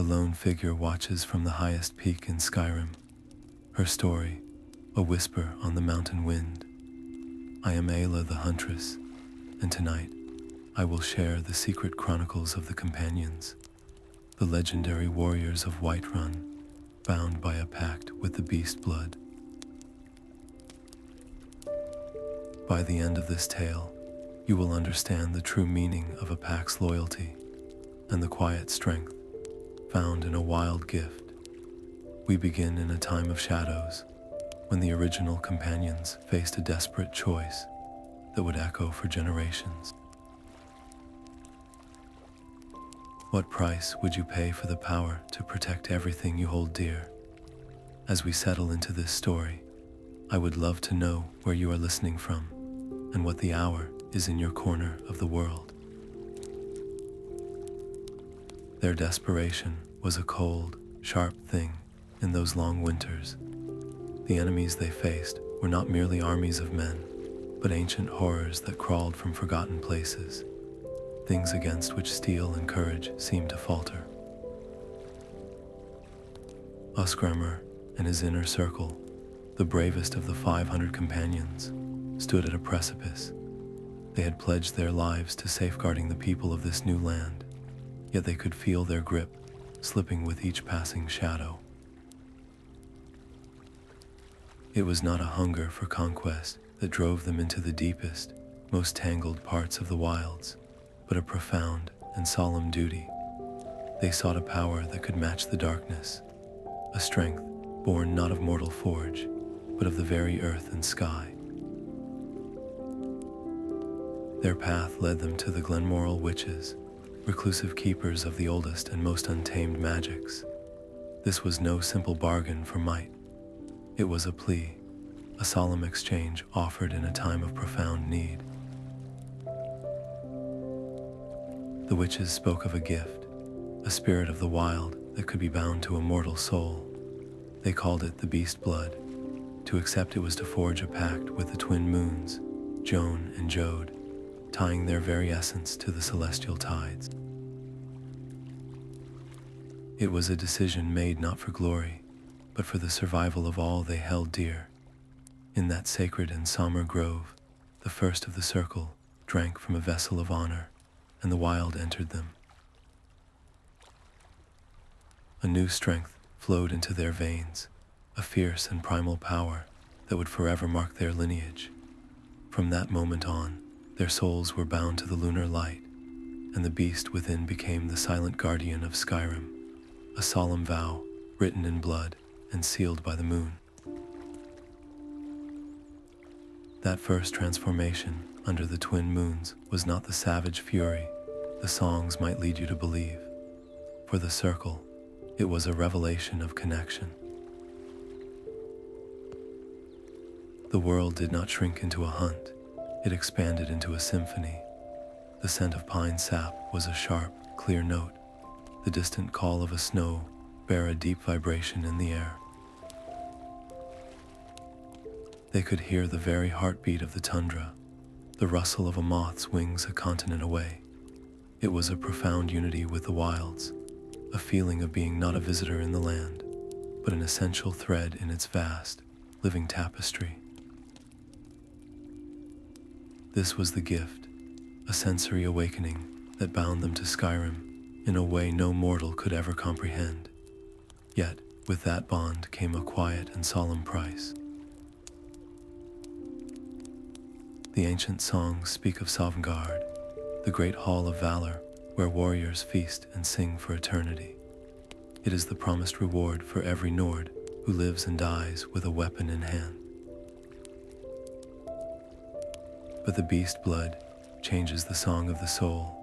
lone figure watches from the highest peak in Skyrim. Her story, a whisper on the mountain wind. I am Aela the Huntress, and tonight I will share the secret chronicles of the Companions, the legendary warriors of Whiterun, bound by a pact with the beast blood. By the end of this tale, you will understand the true meaning of a pact's loyalty and the quiet strength found in a wild gift. We begin in a time of shadows, when the original Companions faced a desperate choice that would echo for generations. What price would you pay for the power to protect everything you hold dear? As we settle into this story, I would love to know where you are listening from and what the hour is in your corner of the world. Their desperation was a cold, sharp thing in those long winters. The enemies they faced were not merely armies of men, but ancient horrors that crawled from forgotten places, things against which steel and courage seemed to falter. Ysgramor and his inner circle, the bravest of the 500 companions, stood at a precipice. They had pledged their lives to safeguarding the people of this new land, yet they could feel their grip slipping with each passing shadow. It was not a hunger for conquest that drove them into the deepest, most tangled parts of the wilds, but a profound and solemn duty. They sought a power that could match the darkness, a strength born not of mortal forge, but of the very earth and sky. Their path led them to the Glenmoril witches, reclusive keepers of the oldest and most untamed magics. This was no simple bargain for might. It was a plea, a solemn exchange offered in a time of profound need. The witches spoke of a gift, a spirit of the wild that could be bound to a mortal soul. They called it the beast blood. To accept it was to forge a pact with the twin moons, Joan and Jode, tying their very essence to the celestial tides. It was a decision made not for glory, but for the survival of all they held dear. In that sacred and somber grove, the first of the circle drank from a vessel of honor, and the wild entered them. A new strength flowed into their veins, a fierce and primal power that would forever mark their lineage. From that moment on, their souls were bound to the lunar light, and the beast within became the silent guardian of Skyrim, a solemn vow written in blood and sealed by the moon. That first transformation under the twin moons was not the savage fury the songs might lead you to believe. For the circle, it was a revelation of connection. The world did not shrink into a hunt, it expanded into a symphony. The scent of pine sap was a sharp, clear note. The distant call of a snow bare a deep vibration in the air. They could hear the very heartbeat of the tundra, the rustle of a moth's wings a continent away. It was a profound unity with the wilds, a feeling of being not a visitor in the land, but an essential thread in its vast, living tapestry. This was the gift, a sensory awakening that bound them to Skyrim in a way no mortal could ever comprehend. Yet, with that bond came a quiet and solemn price. The ancient songs speak of Sovngarde, the great hall of valor where warriors feast and sing for eternity. It is the promised reward for every Nord who lives and dies with a weapon in hand. But the beast blood changes the song of the soul.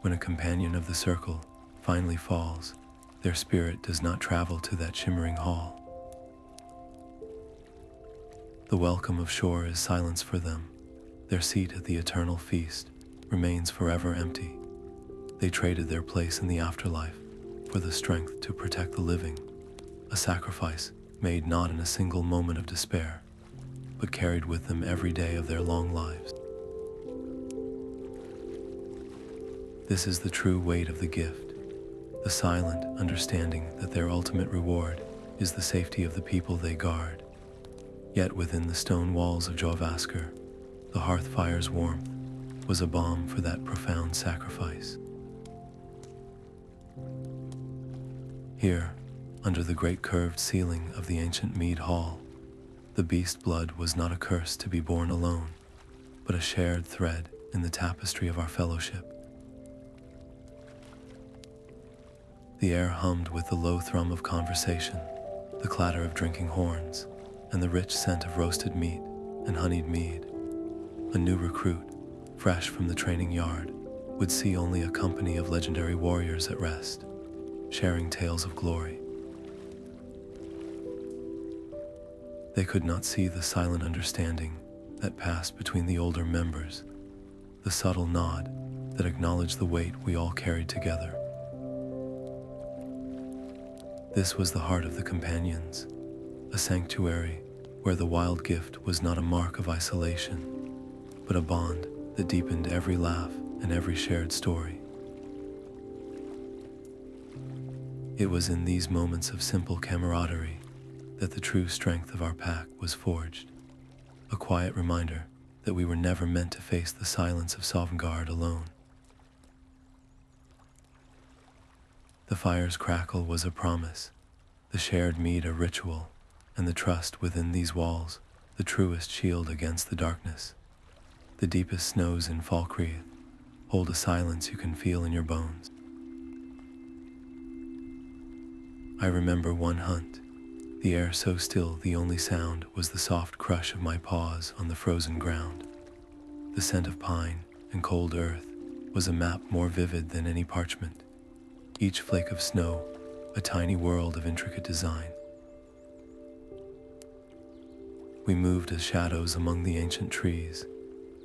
When a companion of the circle finally falls, their spirit does not travel to that shimmering hall. The welcome of shore is silence for them. Their seat at the eternal feast remains forever empty. They traded their place in the afterlife for the strength to protect the living, a sacrifice made not in a single moment of despair, but carried with them every day of their long lives. This is the true weight of the gift. the silent understanding that their ultimate reward is the safety of the people they guard. Yet within the stone walls of Jorrvaskr, the hearth fire's warmth was a balm for that profound sacrifice. Here, under the great curved ceiling of the ancient mead hall, the beast blood was not a curse to be born alone, but a shared thread in the tapestry of our fellowship. The air hummed with the low thrum of conversation, the clatter of drinking horns, and the rich scent of roasted meat and honeyed mead. A new recruit, fresh from the training yard, would see only a company of legendary warriors at rest, sharing tales of glory. They could not see the silent understanding that passed between the older members, the subtle nod that acknowledged the weight we all carried together. This was the heart of the companions, a sanctuary where the wild gift was not a mark of isolation, but a bond that deepened every laugh and every shared story. It was in these moments of simple camaraderie that the true strength of our pack was forged, a quiet reminder that we were never meant to face the silence of Sovngarde alone. The fire's crackle was a promise, the shared mead a ritual, and the trust within these walls the truest shield against the darkness. The deepest snows in Falkreath hold a silence you can feel in your bones. I remember one hunt, the air so still the only sound was the soft crush of my paws on the frozen ground. The scent of pine and cold earth was a map more vivid than any parchment, each flake of snow a tiny world of intricate design. We moved as shadows among the ancient trees,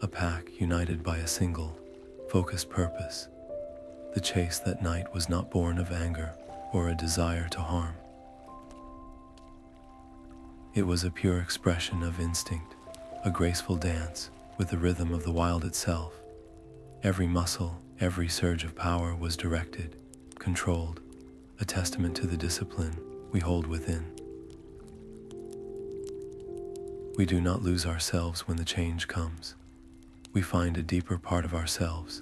a pack united by a single, focused purpose. The chase that night was not born of anger or a desire to harm. It was a pure expression of instinct, a graceful dance with the rhythm of the wild itself. Every muscle, every surge of power was directed, controlled, a testament to the discipline we hold within. We do not lose ourselves when the change comes. We find a deeper part of ourselves,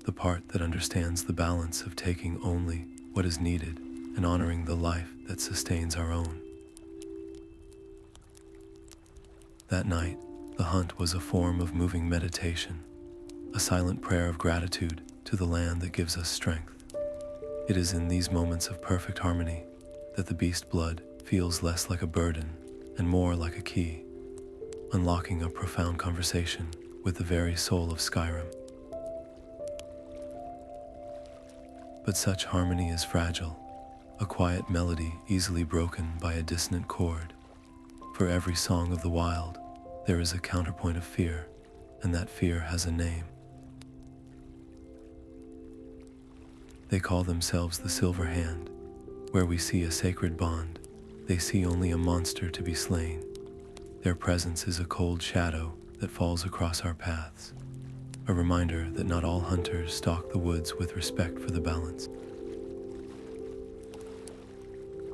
the part that understands the balance of taking only what is needed and honoring the life that sustains our own. That night, the hunt was a form of moving meditation, a silent prayer of gratitude to the land that gives us strength. It is in these moments of perfect harmony that the beast blood feels less like a burden and more like a key, unlocking a profound conversation with the very soul of Skyrim. But such harmony is fragile, a quiet melody easily broken by a dissonant chord. For every song of the wild, there is a counterpoint of fear, and that fear has a name. They call themselves the Silver Hand. Where we see a sacred bond, they see only a monster to be slain. Their presence is a cold shadow that falls across our paths, a reminder that not all hunters stalk the woods with respect for the balance.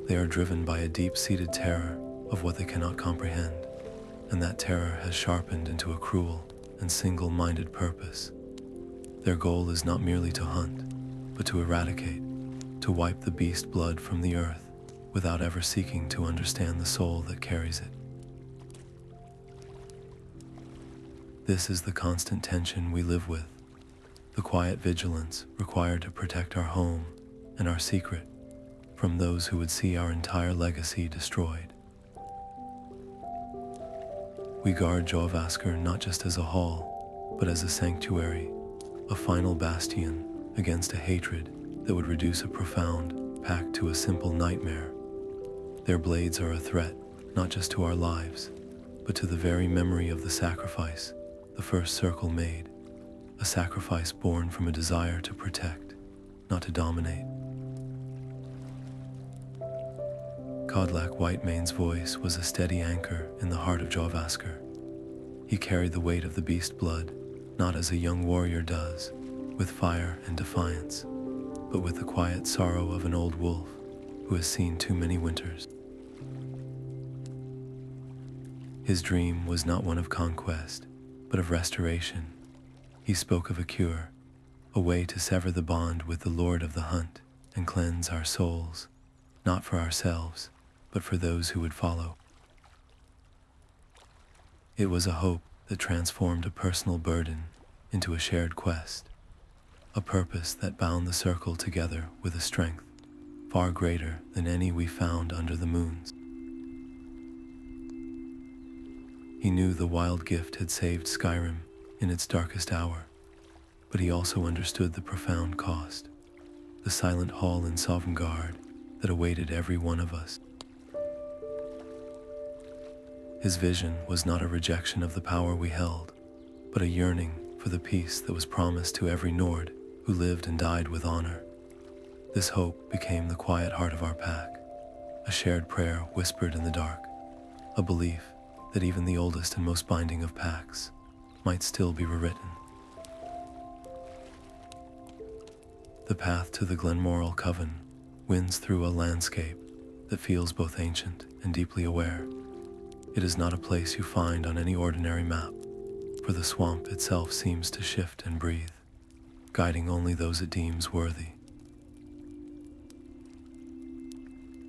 They are driven by a deep-seated terror of what they cannot comprehend, and that terror has sharpened into a cruel and single-minded purpose. Their goal is not merely to hunt, but to eradicate, to wipe the beast blood from the earth without ever seeking to understand the soul that carries it. This is the constant tension we live with, the quiet vigilance required to protect our home and our secret from those who would see our entire legacy destroyed. We guard Jorrvaskr not just as a hall, but as a sanctuary, a final bastion against a hatred that would reduce a profound pact to a simple nightmare. Their blades are a threat, not just to our lives, but to the very memory of the sacrifice the first circle made, a sacrifice born from a desire to protect, not to dominate. Kodlak Whitemane's voice was a steady anchor in the heart of Jorrvaskr. He carried the weight of the beast blood, not as a young warrior does, with fire and defiance, but with the quiet sorrow of an old wolf who has seen too many winters. His dream was not one of conquest, but of restoration. He spoke of a cure, a way to sever the bond with the Lord of the Hunt and cleanse our souls, not for ourselves, but for those who would follow. It was a hope that transformed a personal burden into a shared quest, a purpose that bound the circle together with a strength far greater than any we found under the moons. He knew the wild gift had saved Skyrim in its darkest hour, but he also understood the profound cost, the silent hall in Sovngarde that awaited every one of us. His vision was not a rejection of the power we held, but a yearning for the peace that was promised to every Nord who lived and died with honor. This hope became the quiet heart of our pack, a shared prayer whispered in the dark, a belief that even the oldest and most binding of pacts might still be rewritten. The path to the Glenmoril Coven winds through a landscape that feels both ancient and deeply aware. It is not a place you find on any ordinary map, for the swamp itself seems to shift and breathe, guiding only those it deems worthy.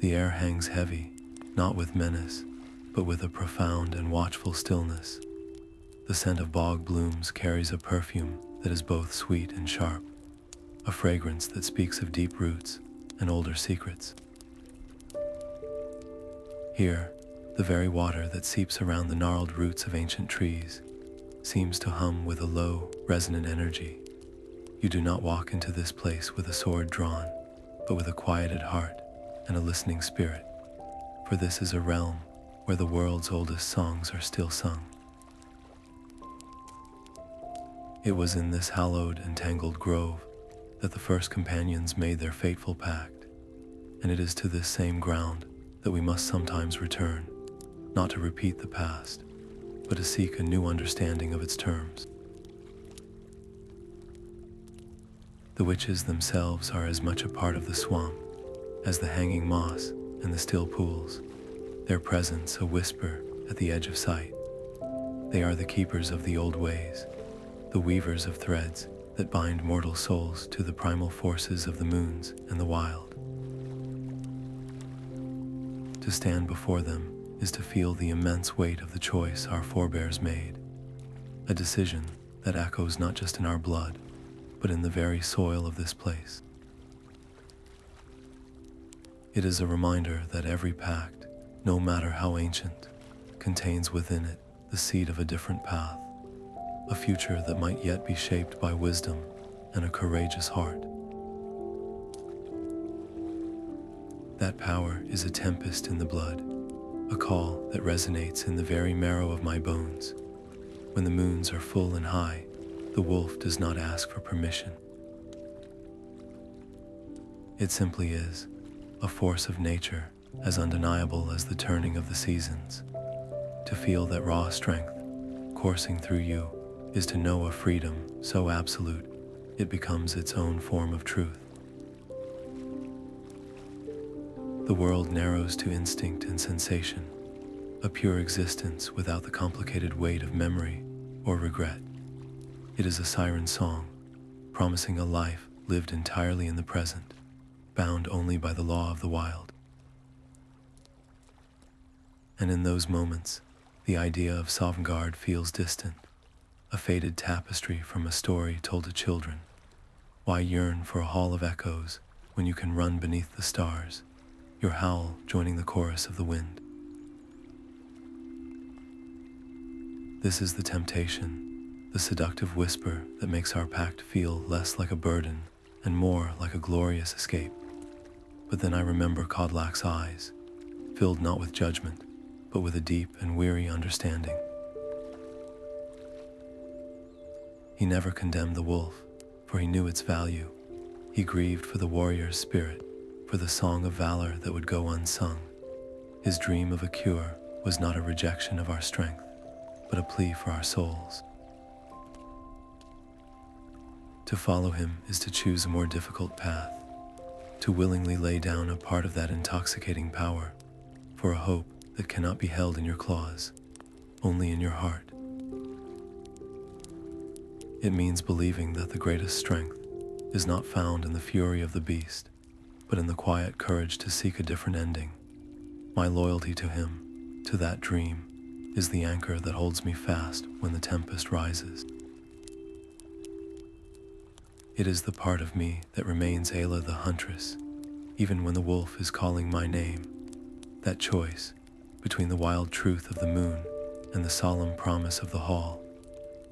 The air hangs heavy, not with menace, but with a profound and watchful stillness. The scent of bog blooms carries a perfume that is both sweet and sharp, a fragrance that speaks of deep roots and older secrets. Here, the very water that seeps around the gnarled roots of ancient trees seems to hum with a low, resonant energy. You do not walk into this place with a sword drawn, but with a quieted heart and a listening spirit, for this is a realm where the world's oldest songs are still sung. It was in this hallowed and tangled grove that the first companions made their fateful pact, and it is to this same ground that we must sometimes return, not to repeat the past, but to seek a new understanding of its terms. The witches themselves are as much a part of the swamp as the hanging moss and the still pools, their presence a whisper at the edge of sight. They are the keepers of the old ways, the weavers of threads that bind mortal souls to the primal forces of the moons and the wild. To stand before them is to feel the immense weight of the choice our forebears made, a decision that echoes not just in our blood, but in the very soil of this place. It is a reminder that every pact, no matter how ancient, contains within it the seed of a different path, a future that might yet be shaped by wisdom and a courageous heart. That power is a tempest in the blood, a call that resonates in the very marrow of my bones. When the moons are full and high, the wolf does not ask for permission. It simply is, a force of nature as undeniable as the turning of the seasons. To feel that raw strength coursing through you is to know a freedom so absolute it becomes its own form of truth. The world narrows to instinct and sensation, a pure existence without the complicated weight of memory or regret. It is a siren song, promising a life lived entirely in the present, bound only by the law of the wild. And in those moments, the idea of Sovngarde feels distant, a faded tapestry from a story told to children. Why yearn for a hall of echoes when you can run beneath the stars, your howl joining the chorus of the wind? This is the temptation, the seductive whisper that makes our pact feel less like a burden and more like a glorious escape. But then I remember Kodlak's eyes, filled not with judgment, but with a deep and weary understanding. He never condemned the wolf, for he knew its value. He grieved for the warrior's spirit, for the song of valor that would go unsung. His dream of a cure was not a rejection of our strength, but a plea for our souls. To follow him is to choose a more difficult path, to willingly lay down a part of that intoxicating power for a hope that cannot be held in your claws, only in your heart. It means believing that the greatest strength is not found in the fury of the beast, but in the quiet courage to seek a different ending. My loyalty to him, to that dream, is the anchor that holds me fast when the tempest rises. It is the part of me that remains Aela the huntress, even when the wolf is calling my name. That choice between the wild truth of the moon and the solemn promise of the hall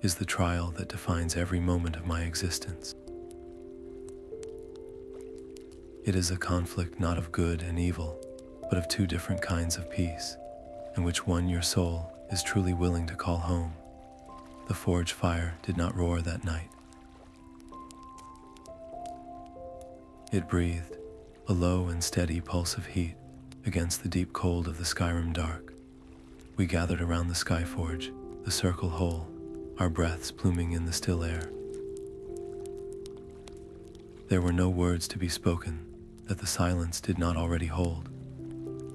is the trial that defines every moment of my existence. It is a conflict not of good and evil, but of two different kinds of peace, in which one your soul is truly willing to call home. The forge fire did not roar that night. It breathed, a low and steady pulse of heat against the deep cold of the Skyrim dark. We gathered around the Skyforge, the circle hole, our breaths pluming in the still air. There were no words to be spoken that the silence did not already hold.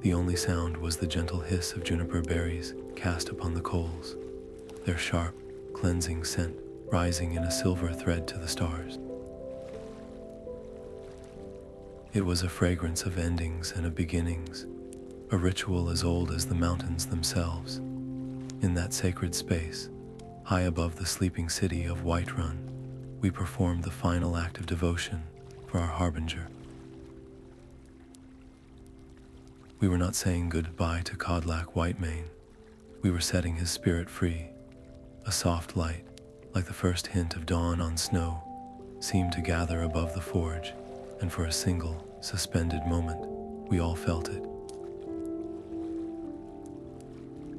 The only sound was the gentle hiss of juniper berries cast upon the coals, their sharp, cleansing scent rising in a silver thread to the stars. It was a fragrance of endings and of beginnings, a ritual as old as the mountains themselves. In that sacred space, high above the sleeping city of Whiterun, we performed the final act of devotion for our Harbinger. We were not saying goodbye to Kodlak Whitemane. We were setting his spirit free. A soft light, like the first hint of dawn on snow, seemed to gather above the forge, and for a single, suspended moment, we all felt it.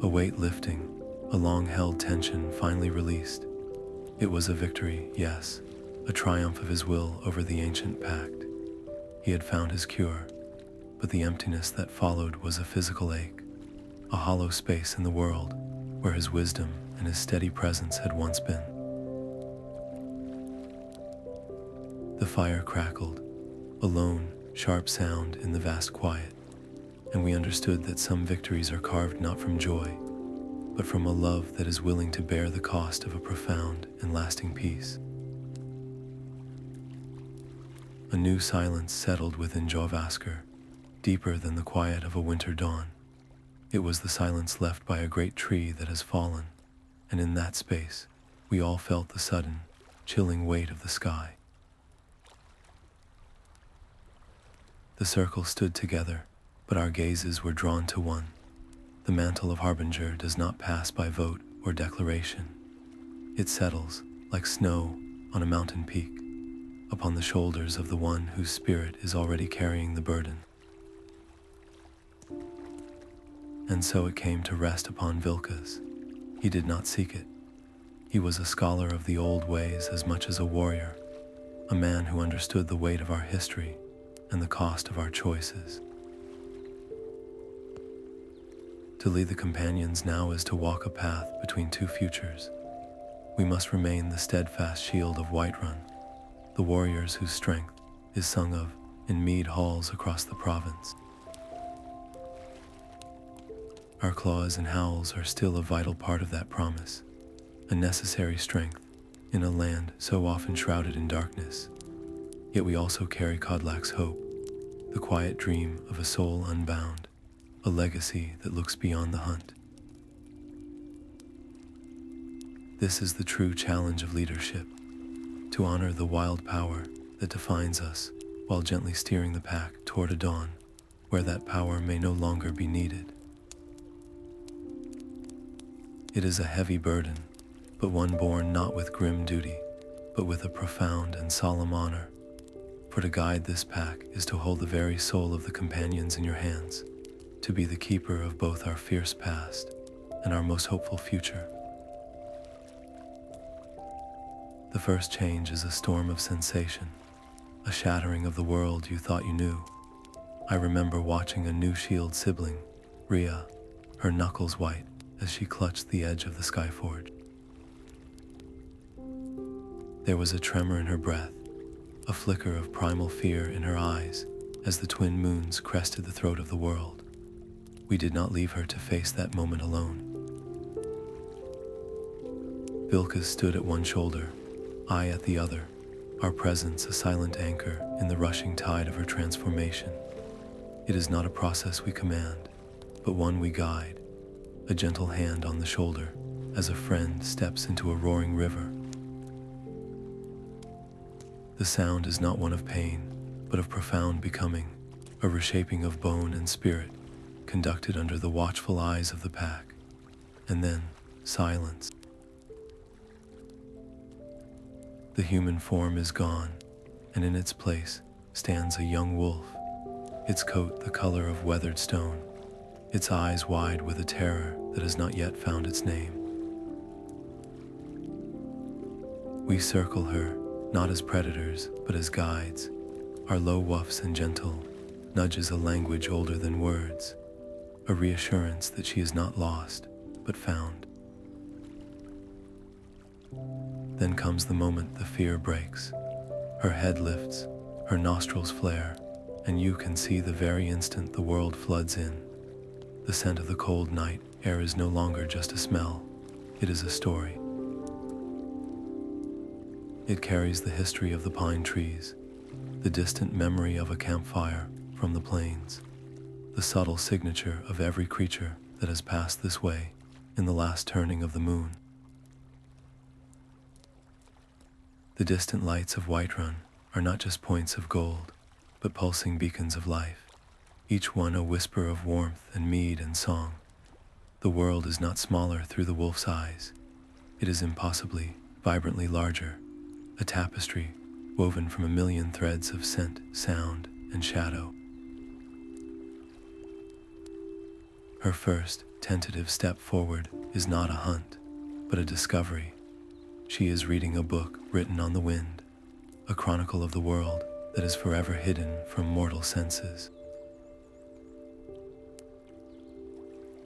A weight lifting, a long-held tension finally released. It was a victory, yes, a triumph of his will over the ancient Pact. He had found his cure, but the emptiness that followed was a physical ache, a hollow space in the world where his wisdom and his steady presence had once been. The fire crackled, a lone, sharp sound in the vast quiet, and we understood that some victories are carved not from joy, but from a love that is willing to bear the cost of a profound and lasting peace. A new silence settled within Jorrvaskr, deeper than the quiet of a winter dawn. It was the silence left by a great tree that has fallen, and in that space, we all felt the sudden, chilling weight of the sky. The circle stood together, but our gazes were drawn to one. The mantle of Harbinger does not pass by vote or declaration. It settles, like snow on a mountain peak, upon the shoulders of the one whose spirit is already carrying the burden. And so it came to rest upon Vilkas. He did not seek it. He was a scholar of the old ways as much as a warrior, a man who understood the weight of our history and the cost of our choices. To lead the companions now is to walk a path between two futures. We must remain the steadfast shield of Whiterun, the warriors whose strength is sung of in mead halls across the province. Our claws and howls are still a vital part of that promise, a necessary strength in a land so often shrouded in darkness. Yet we also carry Kodlak's hope, the quiet dream of a soul unbound, a legacy that looks beyond the hunt. This is the true challenge of leadership, to honor the wild power that defines us while gently steering the pack toward a dawn where that power may no longer be needed. It is a heavy burden, but one borne not with grim duty, but with a profound and solemn honor. For to guide this pack is to hold the very soul of the companions in your hands, to be the keeper of both our fierce past and our most hopeful future. The first change is a storm of sensation, a shattering of the world you thought you knew. I remember watching a new Shield-Sibling, Rhea, her knuckles white as she clutched the edge of the Skyforge. There was a tremor in her breath, a flicker of primal fear in her eyes, as the twin moons crested the throat of the world. We did not leave her to face that moment alone. Vilkas stood at one shoulder, I at the other, our presence a silent anchor in the rushing tide of her transformation. It is not a process we command, but one we guide, a gentle hand on the shoulder as a friend steps into a roaring river. The sound is not one of pain, but of profound becoming, a reshaping of bone and spirit, conducted under the watchful eyes of the pack. And then, silence. The human form is gone, and in its place stands a young wolf, its coat the color of weathered stone, its eyes wide with a terror that has not yet found its name. We circle her, not as predators, but as guides. Our low woofs and gentle nudges a language older than words, a reassurance that she is not lost, but found. Then comes the moment the fear breaks. Her head lifts, her nostrils flare, and you can see the very instant the world floods in. The scent of the cold night air is no longer just a smell, it is a story. It carries the history of the pine trees, the distant memory of a campfire from the plains, the subtle signature of every creature that has passed this way in the last turning of the moon. The distant lights of Whiterun are not just points of gold, but pulsing beacons of life, each one a whisper of warmth and mead and song. The world is not smaller through the wolf's eyes. It is impossibly, vibrantly larger, a tapestry woven from a million threads of scent, sound, and shadow. Her first, tentative step forward is not a hunt, but a discovery. She is reading a book written on the wind, a chronicle of the world that is forever hidden from mortal senses.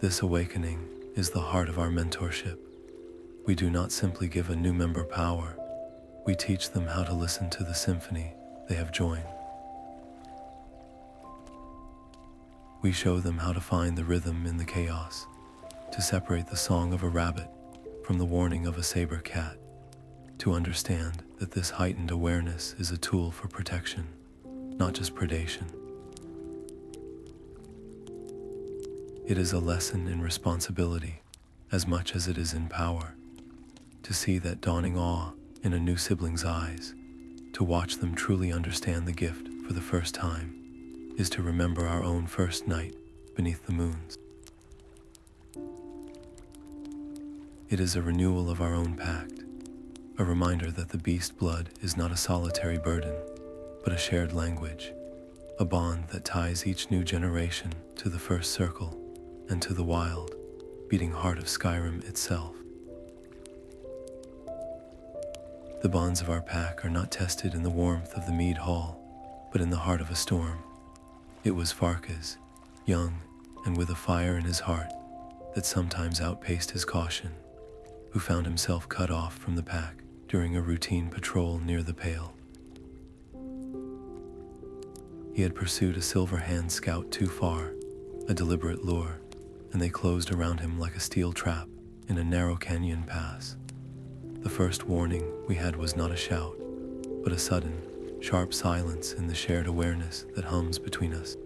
This awakening is the heart of our mentorship. We do not simply give a new member power, we teach them how to listen to the symphony they have joined. We show them how to find the rhythm in the chaos, to separate the song of a rabbit from the warning of a saber cat, to understand that this heightened awareness is a tool for protection, not just predation. It is a lesson in responsibility as much as it is in power, to see that dawning awe in a new sibling's eyes, to watch them truly understand the gift for the first time, is to remember our own first night beneath the moons. It is a renewal of our own pact, a reminder that the beast blood is not a solitary burden, but a shared language, a bond that ties each new generation to the first circle and to the wild, beating heart of Skyrim itself. The bonds of our pack are not tested in the warmth of the mead hall, but in the heart of a storm. It was Farkas, young and with a fire in his heart that sometimes outpaced his caution, who found himself cut off from the pack during a routine patrol near the Pale. He had pursued a Silverhand scout too far, a deliberate lure, and they closed around him like a steel trap in a narrow canyon pass. The first warning we had was not a shout, but a sudden, sharp silence in the shared awareness that hums between us.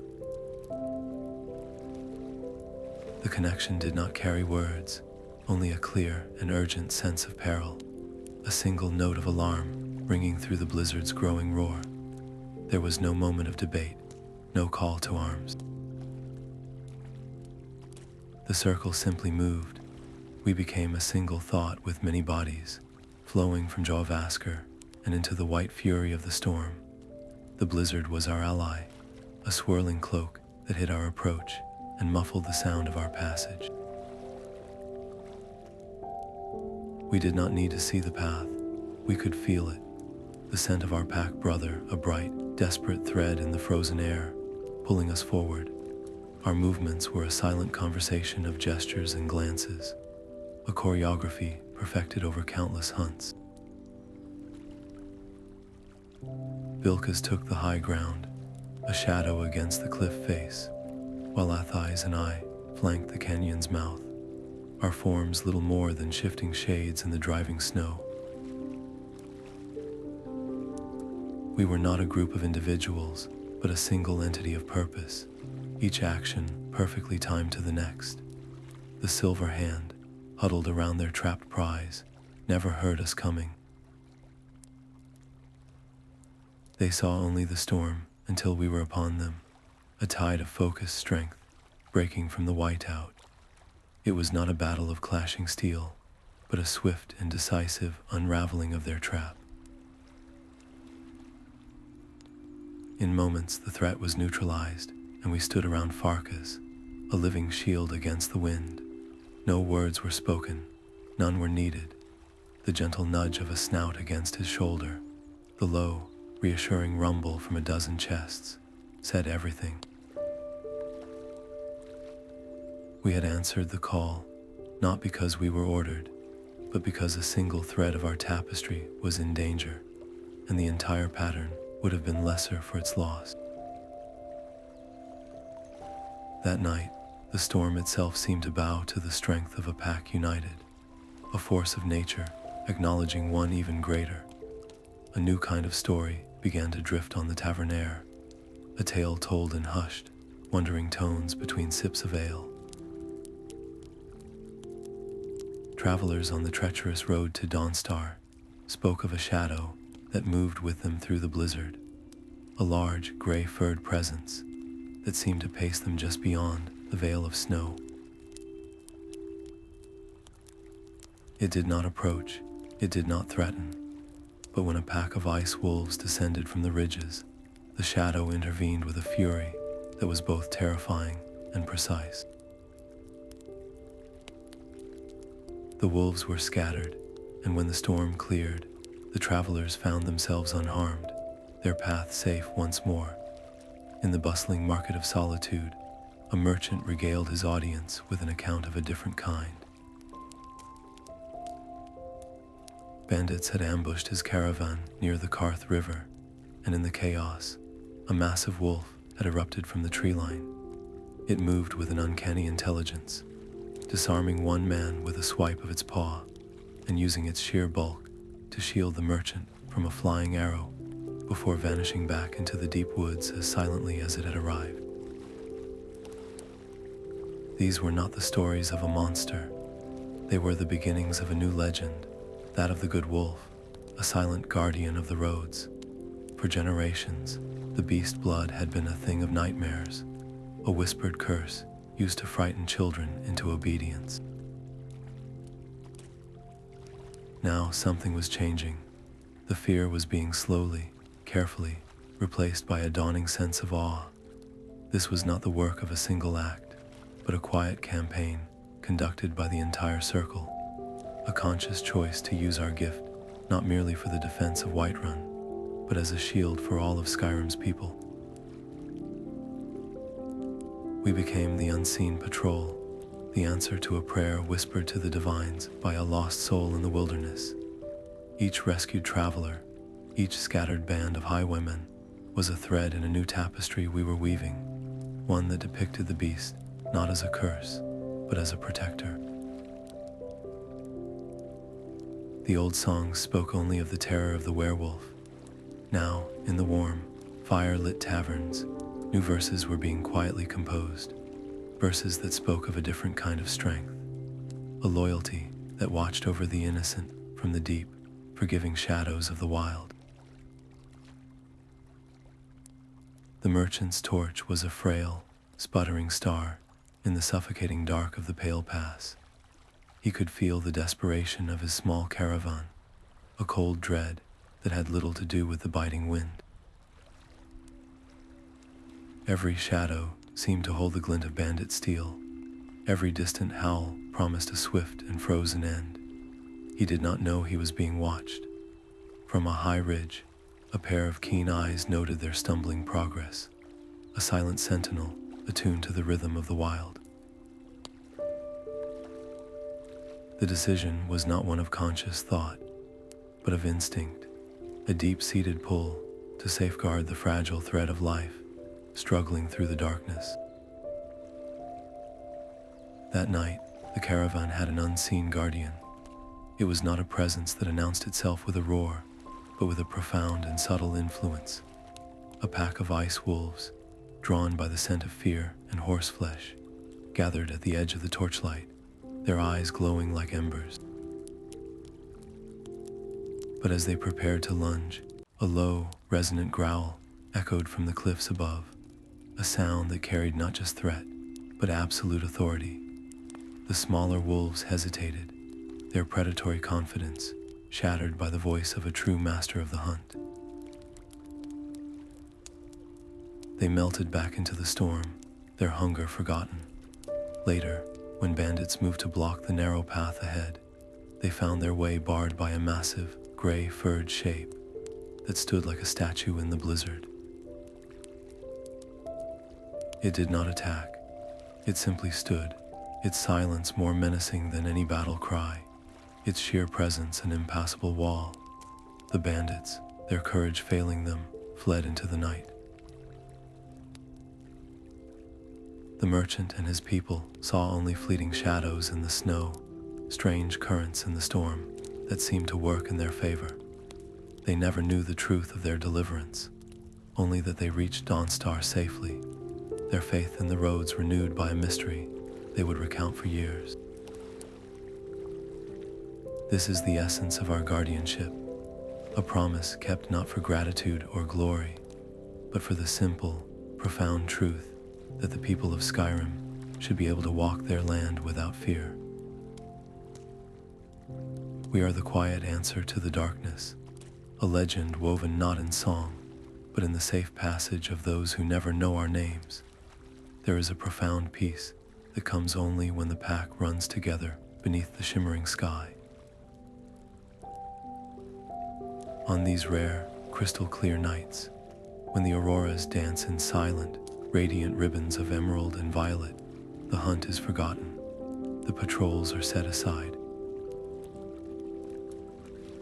The connection did not carry words, only a clear and urgent sense of peril, a single note of alarm ringing through the blizzard's growing roar. There was no moment of debate, no call to arms. The circle simply moved. We became a single thought with many bodies, flowing from Jorrvaskr and into the white fury of the storm. The blizzard was our ally, a swirling cloak that hid our approach and muffled the sound of our passage. We did not need to see the path. We could feel it, the scent of our pack brother, a bright, desperate thread in the frozen air, pulling us forward. Our movements were a silent conversation of gestures and glances, a choreography perfected over countless hunts. Vilkas took the high ground, a shadow against the cliff face, while Athais and I flanked the canyon's mouth, our forms little more than shifting shades in the driving snow. We were not a group of individuals, but a single entity of purpose, each action perfectly timed to the next. The silver hand, huddled around their trapped prize, never heard us coming. They saw only the storm until we were upon them, a tide of focused strength breaking from the whiteout. It was not a battle of clashing steel, but a swift and decisive unraveling of their trap. In moments, the threat was neutralized, and we stood around Farkas, a living shield against the wind. No words were spoken, none were needed. The gentle nudge of a snout against his shoulder, the low, reassuring rumble from a dozen chests, said everything. We had answered the call, not because we were ordered, but because a single thread of our tapestry was in danger, and the entire pattern would have been lesser for its loss. That night, the storm itself seemed to bow to the strength of a pack united, a force of nature acknowledging one even greater. A new kind of story began to drift on the tavern air, a tale told in hushed, wondering tones between sips of ale. Travelers on the treacherous road to Dawnstar spoke of a shadow that moved with them through the blizzard, a large, gray-furred presence that seemed to pace them just beyond the veil of snow. It did not approach, it did not threaten, but when a pack of ice wolves descended from the ridges, the shadow intervened with a fury that was both terrifying and precise. The wolves were scattered, and when the storm cleared, the travelers found themselves unharmed, their path safe once more. In the bustling market of solitude, a merchant regaled his audience with an account of a different kind. Bandits had ambushed his caravan near the Karth River, and in the chaos, a massive wolf had erupted from the tree line. It moved with an uncanny intelligence, disarming one man with a swipe of its paw, and using its sheer bulk to shield the merchant from a flying arrow before vanishing back into the deep woods as silently as it had arrived. These were not the stories of a monster. They were the beginnings of a new legend, that of the Good Wolf, a silent guardian of the roads. For generations, the beast blood had been a thing of nightmares, a whispered curse used to frighten children into obedience. Now something was changing. The fear was being slowly, carefully, replaced by a dawning sense of awe. This was not the work of a single act, but a quiet campaign conducted by the entire circle, a conscious choice to use our gift not merely for the defense of Whiterun, but as a shield for all of Skyrim's people. We became the unseen patrol, the answer to a prayer whispered to the divines by a lost soul in the wilderness. Each rescued traveler, each scattered band of highwaymen, was a thread in a new tapestry we were weaving, one that depicted the beast not as a curse, but as a protector. The old songs spoke only of the terror of the werewolf. Now, in the warm, fire-lit taverns, new verses were being quietly composed, verses that spoke of a different kind of strength, a loyalty that watched over the innocent from the deep, forgiving shadows of the wild. The merchant's torch was a frail, sputtering star in the suffocating dark of the Pale Pass. He could feel the desperation of his small caravan, a cold dread that had little to do with the biting wind. Every shadow seemed to hold the glint of bandit steel. Every distant howl promised a swift and frozen end. He did not know he was being watched. From a high ridge, a pair of keen eyes noted their stumbling progress, a silent sentinel attuned to the rhythm of the wild. The decision was not one of conscious thought, but of instinct, a deep-seated pull to safeguard the fragile thread of life struggling through the darkness. That night, the caravan had an unseen guardian. It was not a presence that announced itself with a roar, but with a profound and subtle influence. A pack of ice wolves, drawn by the scent of fear and horseflesh, gathered at the edge of the torchlight, their eyes glowing like embers. But as they prepared to lunge, a low, resonant growl echoed from the cliffs above, a sound that carried not just threat, but absolute authority. The smaller wolves hesitated, their predatory confidence shattered by the voice of a true master of the hunt. They melted back into the storm, their hunger forgotten. Later, when bandits moved to block the narrow path ahead, they found their way barred by a massive, gray furred shape that stood like a statue in the blizzard. It did not attack. It simply stood, its silence more menacing than any battle cry, its sheer presence an impassable wall. The bandits, their courage failing them, fled into the night. The merchant and his people saw only fleeting shadows in the snow, strange currents in the storm that seemed to work in their favor. They never knew the truth of their deliverance, only that they reached Dawnstar safely, their faith in the roads renewed by a mystery they would recount for years. This is the essence of our guardianship, a promise kept not for gratitude or glory, but for the simple, profound truth that the people of Skyrim should be able to walk their land without fear. We are the quiet answer to the darkness, a legend woven not in song, but in the safe passage of those who never know our names. There is a profound peace that comes only when the pack runs together beneath the shimmering sky. On these rare, crystal-clear nights, when the Auroras dance in silent, radiant ribbons of emerald and violet, the hunt is forgotten, the patrols are set aside.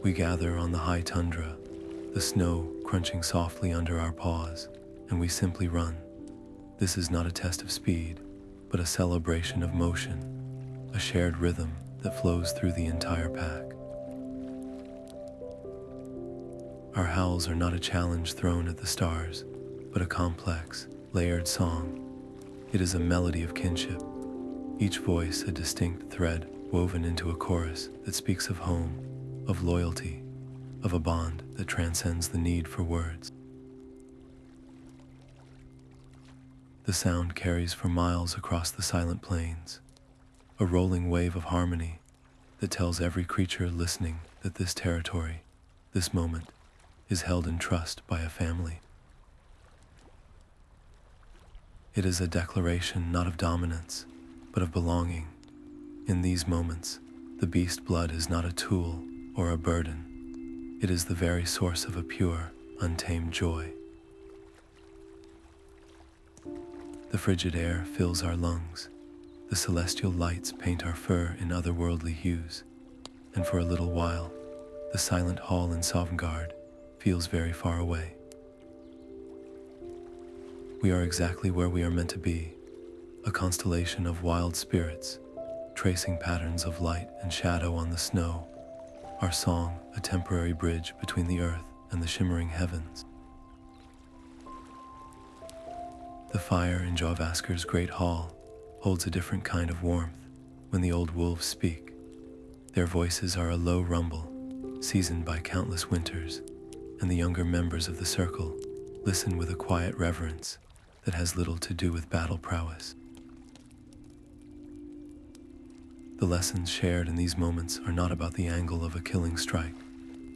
We gather on the high tundra, the snow crunching softly under our paws, and we simply run. This is not a test of speed, but a celebration of motion, a shared rhythm that flows through the entire pack. Our howls are not a challenge thrown at the stars, but a complex, layered song. It is a melody of kinship, each voice a distinct thread woven into a chorus that speaks of home, of loyalty, of a bond that transcends the need for words. The sound carries for miles across the silent plains, a rolling wave of harmony that tells every creature listening that this territory, this moment, is held in trust by a family. It is a declaration not of dominance, but of belonging. In these moments, the beast blood is not a tool or a burden. It is the very source of a pure, untamed joy. The frigid air fills our lungs. The celestial lights paint our fur in otherworldly hues. And for a little while, the silent hall in Sovngarde feels very far away. We are exactly where we are meant to be, a constellation of wild spirits, tracing patterns of light and shadow on the snow, our song a temporary bridge between the earth and the shimmering heavens. The fire in Jorrvaskr's great hall holds a different kind of warmth when the old wolves speak. Their voices are a low rumble, seasoned by countless winters, and the younger members of the circle listen with a quiet reverence that has little to do with battle prowess. The lessons shared in these moments are not about the angle of a killing strike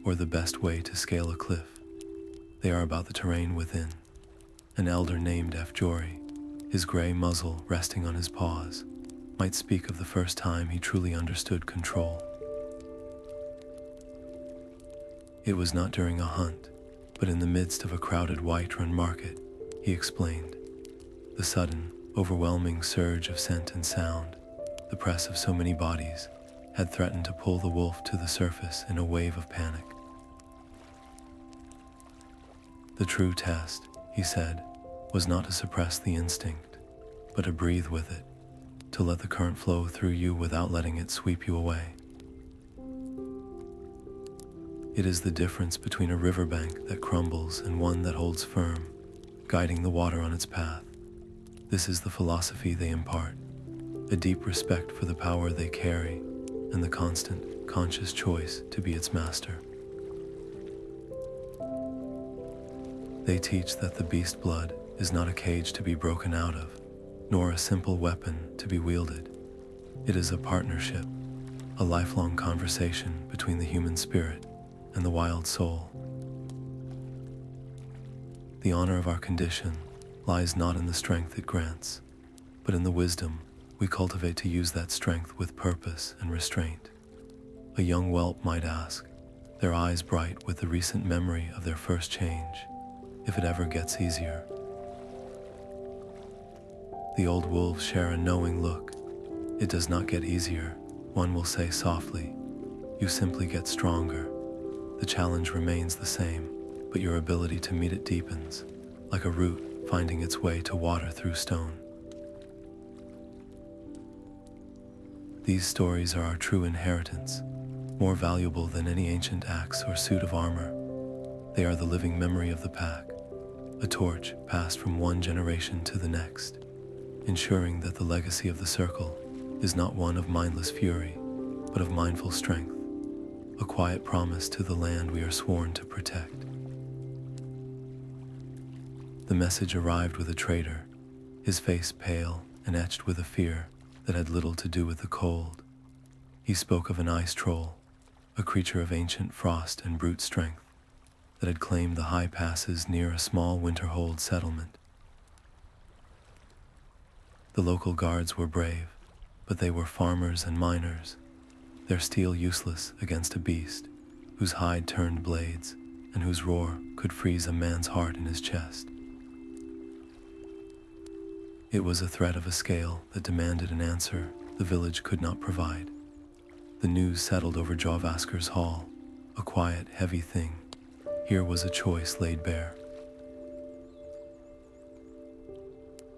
or the best way to scale a cliff. They are about the terrain within. An elder named Fjori, his gray muzzle resting on his paws, might speak of the first time he truly understood control. It was not during a hunt, but in the midst of a crowded Whiterun market, he explained. The sudden, overwhelming surge of scent and sound, the press of so many bodies, had threatened to pull the wolf to the surface in a wave of panic. The true test, he said, was not to suppress the instinct, but to breathe with it, to let the current flow through you without letting it sweep you away. It is the difference between a riverbank that crumbles and one that holds firm, guiding the water on its path. This is the philosophy they impart, a deep respect for the power they carry, and the constant, conscious choice to be its master. They teach that the beast blood is not a cage to be broken out of, nor a simple weapon to be wielded. It is a partnership, a lifelong conversation between the human spirit and the wild soul. The honor of our condition lies not in the strength it grants, but in the wisdom we cultivate to use that strength with purpose and restraint. A young whelp might ask, their eyes bright with the recent memory of their first change, if it ever gets easier. The old wolves share a knowing look. It does not get easier, one will say softly. You simply get stronger. The challenge remains the same, but your ability to meet it deepens, like a root finding its way to water through stone. These stories are our true inheritance, more valuable than any ancient axe or suit of armor. They are the living memory of the Pact, a torch passed from one generation to the next, ensuring that the legacy of the Circle is not one of mindless fury, but of mindful strength, a quiet promise to the land we are sworn to protect. The message arrived with a trader, his face pale and etched with a fear that had little to do with the cold. He spoke of an ice troll, a creature of ancient frost and brute strength, that had claimed the high passes near a small Winterhold settlement. The local guards were brave, but they were farmers and miners, their steel useless against a beast whose hide turned blades and whose roar could freeze a man's heart in his chest. It was a threat of a scale that demanded an answer the village could not provide. The news settled over Jorrvaskr's hall, a quiet, heavy thing. Here was a choice laid bare.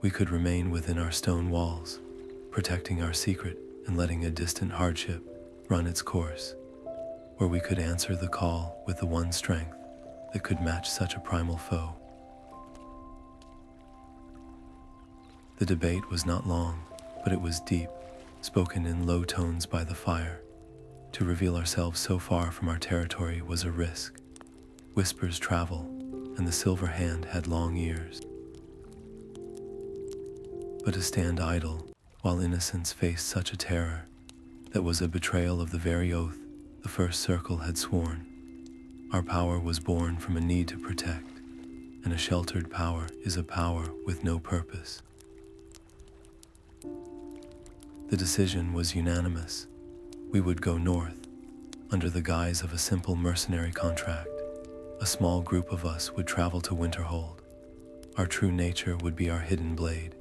We could remain within our stone walls, protecting our secret and letting a distant hardship run its course, or we could answer the call with the one strength that could match such a primal foe. The debate was not long, but it was deep, spoken in low tones by the fire. To reveal ourselves so far from our territory was a risk. Whispers travel, and the silver hand had long ears. But to stand idle, while innocence faced such a terror, that was a betrayal of the very oath the First Circle had sworn. Our power was born from a need to protect, and a sheltered power is a power with no purpose. The decision was unanimous. We would go north, under the guise of a simple mercenary contract. A small group of us would travel to Winterhold. Our true nature would be our hidden blade,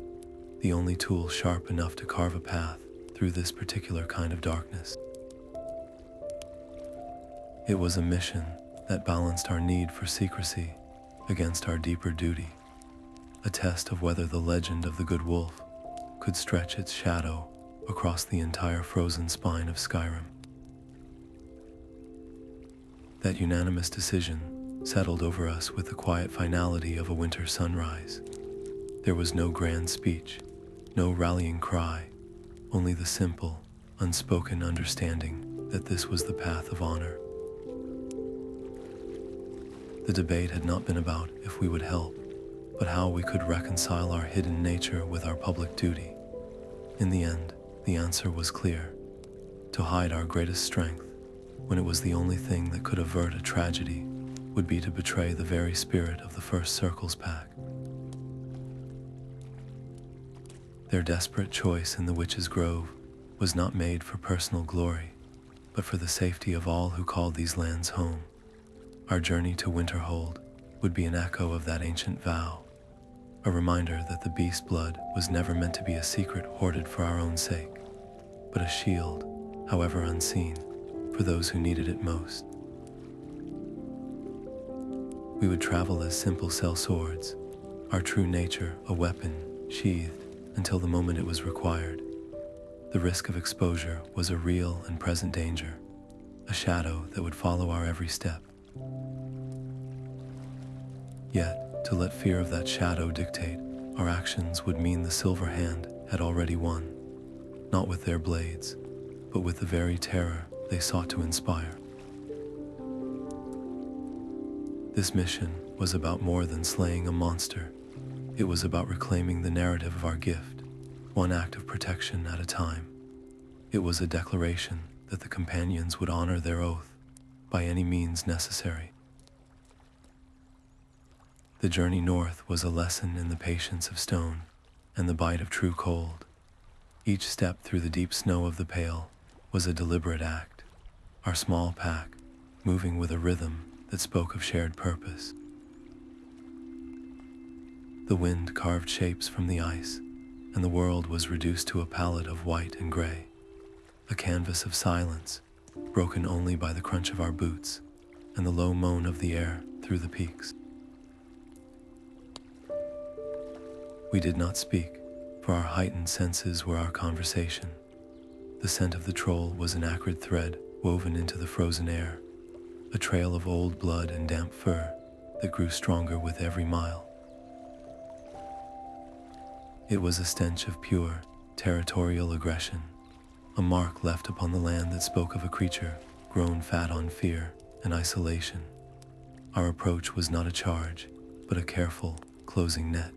the only tool sharp enough to carve a path through this particular kind of darkness. It was a mission that balanced our need for secrecy against our deeper duty, a test of whether the legend of the Good Wolf could stretch its shadow across the entire frozen spine of Skyrim. That unanimous decision settled over us with the quiet finality of a winter sunrise. There was no grand speech, no rallying cry, only the simple, unspoken understanding that this was the path of honor. The debate had not been about if we would help, but how we could reconcile our hidden nature with our public duty. In the end, the answer was clear: to hide our greatest strength, when it was the only thing that could avert a tragedy, would be to betray the very spirit of the First Circle's Pact. Their desperate choice in the Witch's Grove was not made for personal glory, but for the safety of all who called these lands home. Our journey to Winterhold would be an echo of that ancient vow, a reminder that the beast blood was never meant to be a secret hoarded for our own sake, but a shield, however unseen, for those who needed it most. We would travel as simple sellswords, our true nature a weapon sheathed until the moment it was required. The risk of exposure was a real and present danger, a shadow that would follow our every step. Yet, to let fear of that shadow dictate our actions would mean the Silver Hand had already won, not with their blades, but with the very terror they sought to inspire. This mission was about more than slaying a monster. It was about reclaiming the narrative of our gift, one act of protection at a time. It was a declaration that the companions would honor their oath by any means necessary. The journey north was a lesson in the patience of stone and the bite of true cold. Each step through the deep snow of the Pale was a deliberate act, our small pack moving with a rhythm that spoke of shared purpose. The wind carved shapes from the ice, and the world was reduced to a palette of white and gray, a canvas of silence, broken only by the crunch of our boots and the low moan of the air through the peaks. We did not speak, for our heightened senses were our conversation. The scent of the troll was an acrid thread woven into the frozen air, a trail of old blood and damp fur that grew stronger with every mile. It was a stench of pure, territorial aggression, a mark left upon the land that spoke of a creature grown fat on fear and isolation. Our approach was not a charge, but a careful, closing net.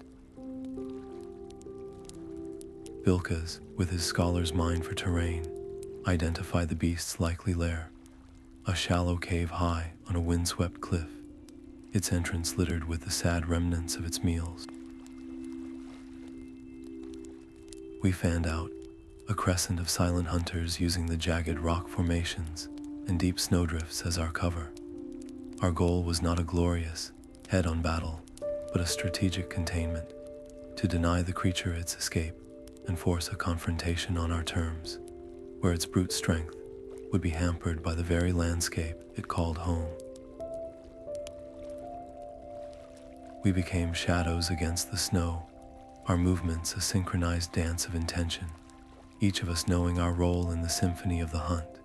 Vilkas, with his scholar's mind for terrain, identified the beast's likely lair, a shallow cave high on a windswept cliff, its entrance littered with the sad remnants of its meals. We fanned out, a crescent of silent hunters using the jagged rock formations and deep snowdrifts as our cover. Our goal was not a glorious, head-on battle, but a strategic containment, to deny the creature its escape and force a confrontation on our terms, where its brute strength would be hampered by the very landscape it called home. We became shadows against the snow, our movements a synchronized dance of intention, each of us knowing our role in the symphony of the hunt.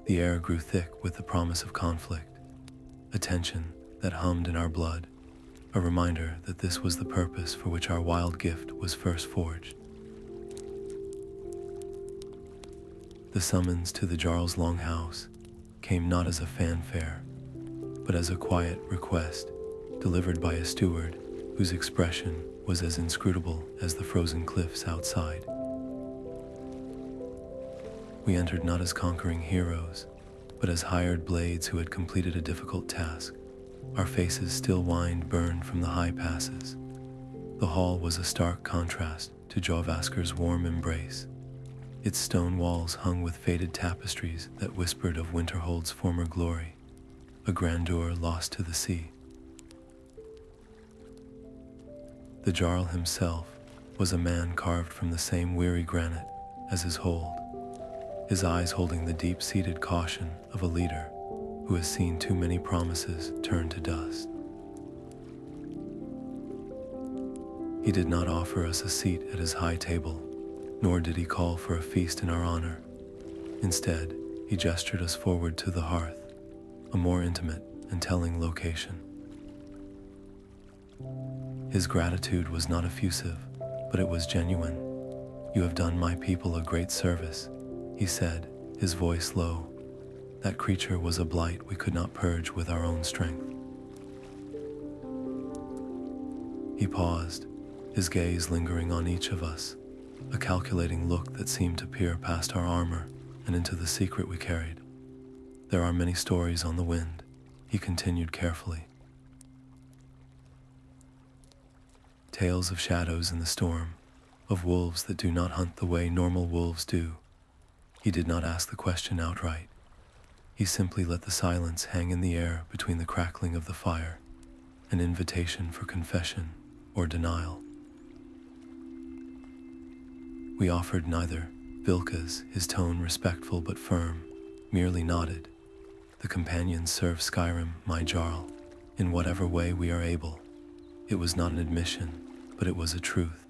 The air grew thick with the promise of conflict, a tension that hummed in our blood, a reminder that this was the purpose for which our wild gift was first forged. The summons to the Jarl's longhouse came not as a fanfare, but as a quiet request delivered by a steward whose expression was as inscrutable as the frozen cliffs outside. We entered not as conquering heroes, but as hired blades who had completed a difficult task, our faces still wind-burned from the high passes. The hall was a stark contrast to Jorrvaskr's warm embrace, its stone walls hung with faded tapestries that whispered of Winterhold's former glory, a grandeur lost to the sea. The Jarl himself was a man carved from the same weary granite as his hold, his eyes holding the deep-seated caution of a leader who has seen too many promises turn to dust. He did not offer us a seat at his high table, nor did he call for a feast in our honor. Instead, he gestured us forward to the hearth, a more intimate and telling location. His gratitude was not effusive, but it was genuine. "You have done my people a great service," he said, his voice low. That creature was a blight we could not purge with our own strength. He paused, his gaze lingering on each of us, a calculating look that seemed to peer past our armor and into the secret we carried. "There are many stories on the wind," he continued carefully. "Tales of shadows in the storm, of wolves that do not hunt the way normal wolves do." He did not ask the question outright. He simply let the silence hang in the air between the crackling of the fire, an invitation for confession or denial. We offered neither. Vilkas, his tone respectful but firm, merely nodded. "The companions serve Skyrim, my Jarl, in whatever way we are able. It was not an admission, but it was a truth.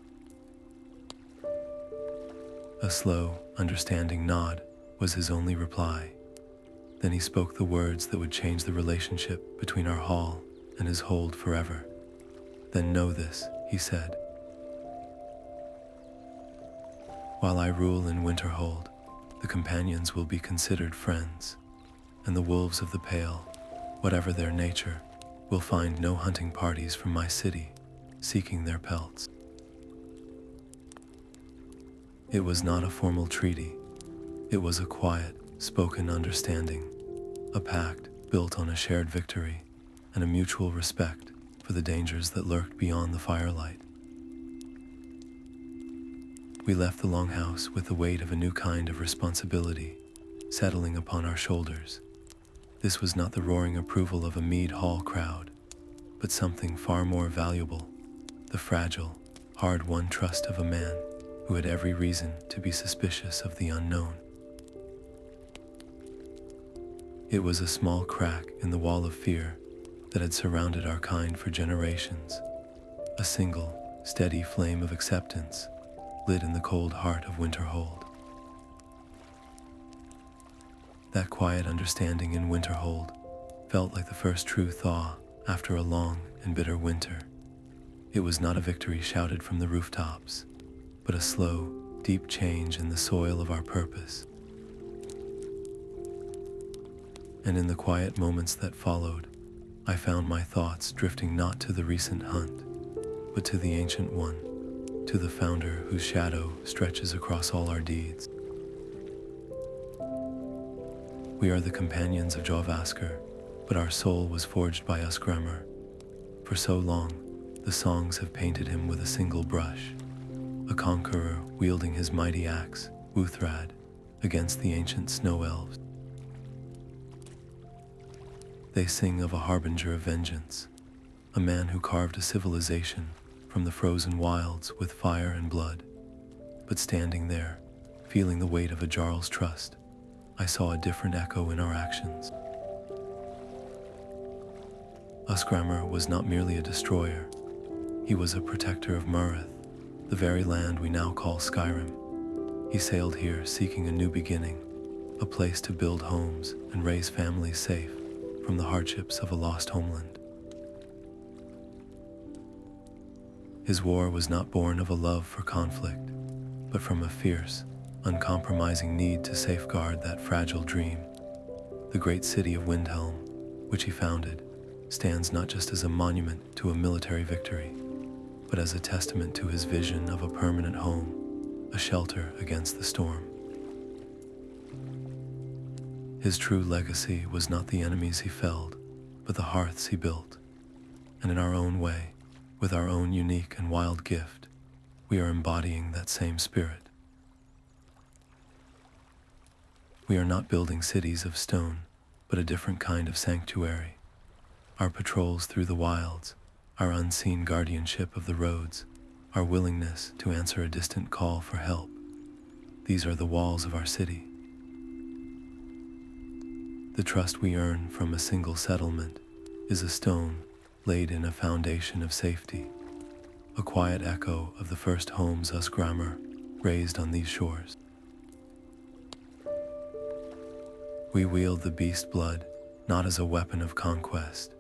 A slow, understanding nod was his only reply. Then he spoke the words that would change the relationship between our hall and his hold forever. "Then know this," he said. "While I rule in Winterhold, the companions will be considered friends, and the wolves of the Pale, whatever their nature, will find no hunting parties from my city seeking their pelts." It was not a formal treaty. It was a quiet, spoken understanding, a pact built on a shared victory and a mutual respect for the dangers that lurked beyond the firelight. We left the longhouse with the weight of a new kind of responsibility settling upon our shoulders. This was not the roaring approval of a Mead Hall crowd, but something far more valuable, the fragile, hard-won trust of a man who had every reason to be suspicious of the unknown. It was a small crack in the wall of fear that had surrounded our kind for generations, a single, steady flame of acceptance lit in the cold heart of Winterhold. That quiet understanding in Winterhold felt like the first true thaw after a long and bitter winter. It was not a victory shouted from the rooftops, but a slow, deep change in the soil of our purpose. And in the quiet moments that followed, I found my thoughts drifting not to the recent hunt, but to the ancient one, to the founder whose shadow stretches across all our deeds. We are the companions of Jorrvaskr, but our soul was forged by Ysgramor. For so long, the songs have painted him with a single brush, a conqueror wielding his mighty axe, Wuthrad, against the ancient snow elves. They sing of a harbinger of vengeance, a man who carved a civilization from the frozen wilds with fire and blood. But standing there, feeling the weight of a Jarl's trust, I saw a different echo in our actions. Ysgramor was not merely a destroyer. He was a protector of Murith, the very land we now call Skyrim. He sailed here seeking a new beginning, a place to build homes and raise families safe from the hardships of a lost homeland. His war was not born of a love for conflict, but from a fierce, uncompromising need to safeguard that fragile dream. The great city of Windhelm, which he founded, stands not just as a monument to a military victory, but as a testament to his vision of a permanent home, a shelter against the storm. His true legacy was not the enemies he felled, but the hearths he built. And in our own way, with our own unique and wild gift, we are embodying that same spirit. We are not building cities of stone, but a different kind of sanctuary. Our patrols through the wilds, our unseen guardianship of the roads, our willingness to answer a distant call for help. These are the walls of our city. The trust we earn from a single settlement is a stone laid in a foundation of safety, a quiet echo of the first homes Ysgramor raised on these shores. We wield the beast blood not as a weapon of conquest,